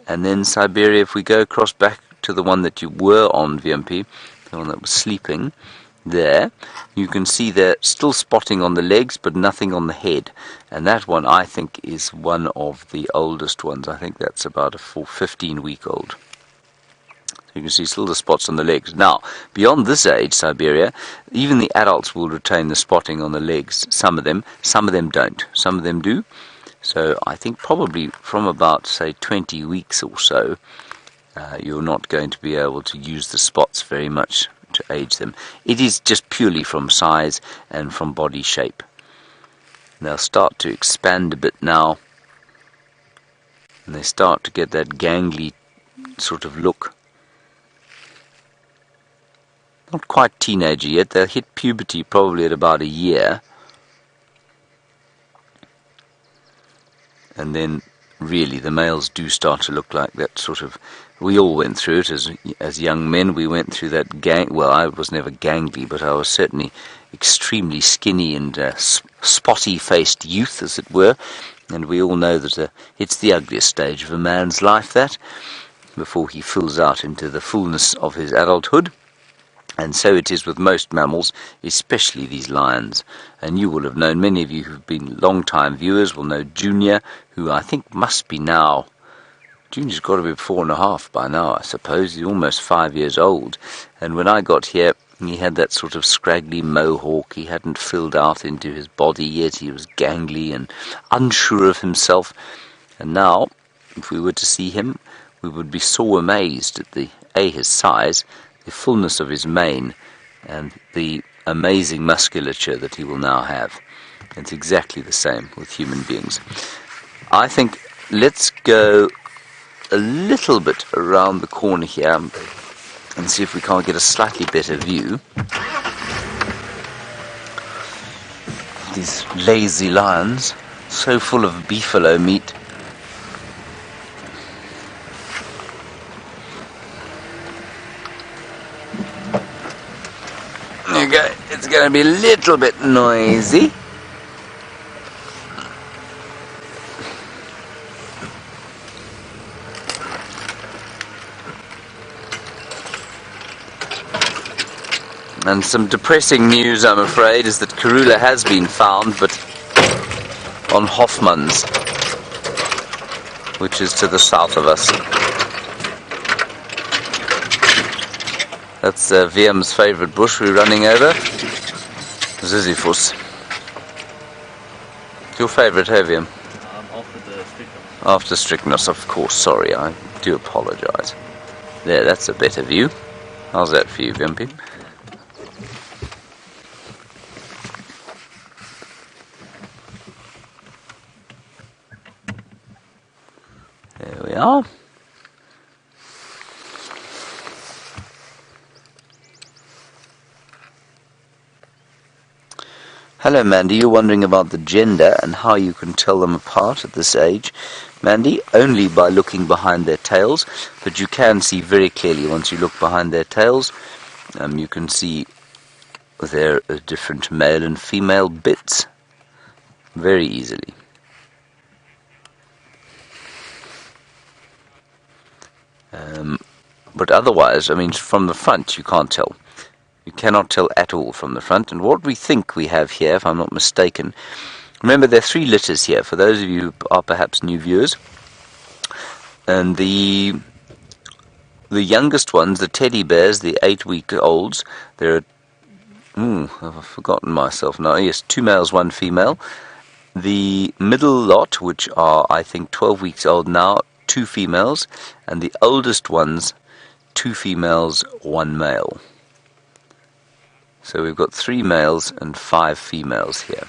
And then Siberia, if we go across back to the one that you were on, VMP, the one that was sleeping, there, you can see they're still spotting on the legs, but nothing on the head. And that one, I think, is one of the oldest ones. I think that's about a 15-week-old. You can see still the spots on the legs. Now, beyond this age, Siberia, even the adults will retain the spotting on the legs. Some of them don't. Some of them do. So I think probably from about, say, 20 weeks or so, you're not going to be able to use the spots very much to age them. It is just purely from size and from body shape. They'll start to expand a bit now, and they start to get that gangly sort of look. Not quite teenager yet. They'll hit puberty probably at about a year. And then really the males do start to look like that sort of... We all went through it as young men. We went through that well, I was never gangly, but I was certainly extremely skinny and spotty-faced youth, as it were. And we all know that it's the ugliest stage of a man's life, that, before he fills out into the fullness of his adulthood. And so it is with most mammals, especially these lions. And you will have known, many of you who've been long-time viewers will know Junior, who I think must be now... Junior's got to be 4.5 by now, I suppose. He's almost 5 years old. And when I got here, he had that sort of scraggly mohawk. He hadn't filled out into his body yet. He was gangly and unsure of himself. And now, if we were to see him, we would be so amazed at his size, the fullness of his mane, and the amazing musculature that he will now have. It's exactly the same with human beings. I think let's go a little bit around the corner here and see if we can't get a slightly better view. These lazy lions, so full of beefalo meat. Okay, it's going to be a little bit noisy. And some depressing news, I'm afraid, is that Karula has been found, but on Hoffman's, which is to the south of us. That's VM's favourite bush we're running over. Ziziphus. Your favourite, hey VM? After the Strychnos. After Strychnos, of course. Sorry, I do apologise. There, that's a better view. How's that for you, VMP? There we are. Hello Mandy, you're wondering about the gender and how you can tell them apart at this age. Mandy, only by looking behind their tails, but you can see very clearly once you look behind their tails. You can see their different male and female bits very easily. But otherwise, I mean, from the front you can't tell. You cannot tell at all from the front. And what we think we have here, if I'm not mistaken, remember there are 3 litters here, for those of you who are perhaps new viewers. And the youngest ones, the teddy bears, the 8-week-olds, there are, I've forgotten myself now, yes, 2 males, 1 female. The middle lot, which are, I think, 12 weeks old now, 2 females. And the oldest ones, 2 females, 1 male. So we've got 3 males and 5 females here.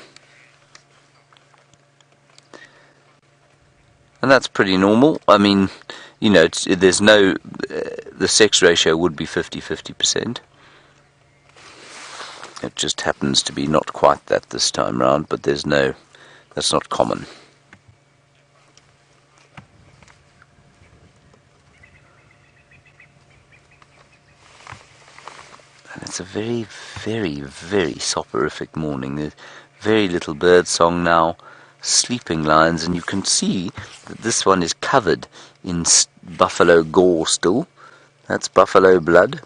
And that's pretty normal. I mean, you know, there's no... the sex ratio would be 50-50%. It just happens to be not quite that this time round, but there's no... that's not common. And it's a very, very, very soporific morning. There's very little bird song now, sleeping lions, and you can see that this one is covered in buffalo gore still. That's buffalo blood.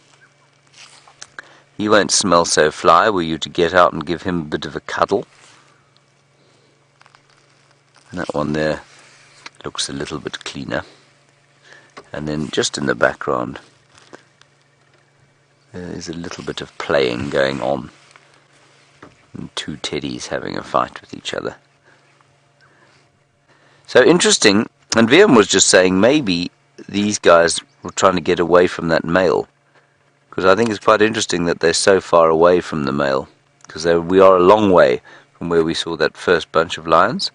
He won't smell so fly were you to get out and give him a bit of a cuddle. And that one there looks a little bit cleaner. And then just in the background there is a little bit of playing going on. And 2 teddies having a fight with each other. So interesting, and VM was just saying maybe these guys were trying to get away from that male. Because I think it's quite interesting that they're so far away from the male. Because we are a long way from where we saw that first bunch of lions.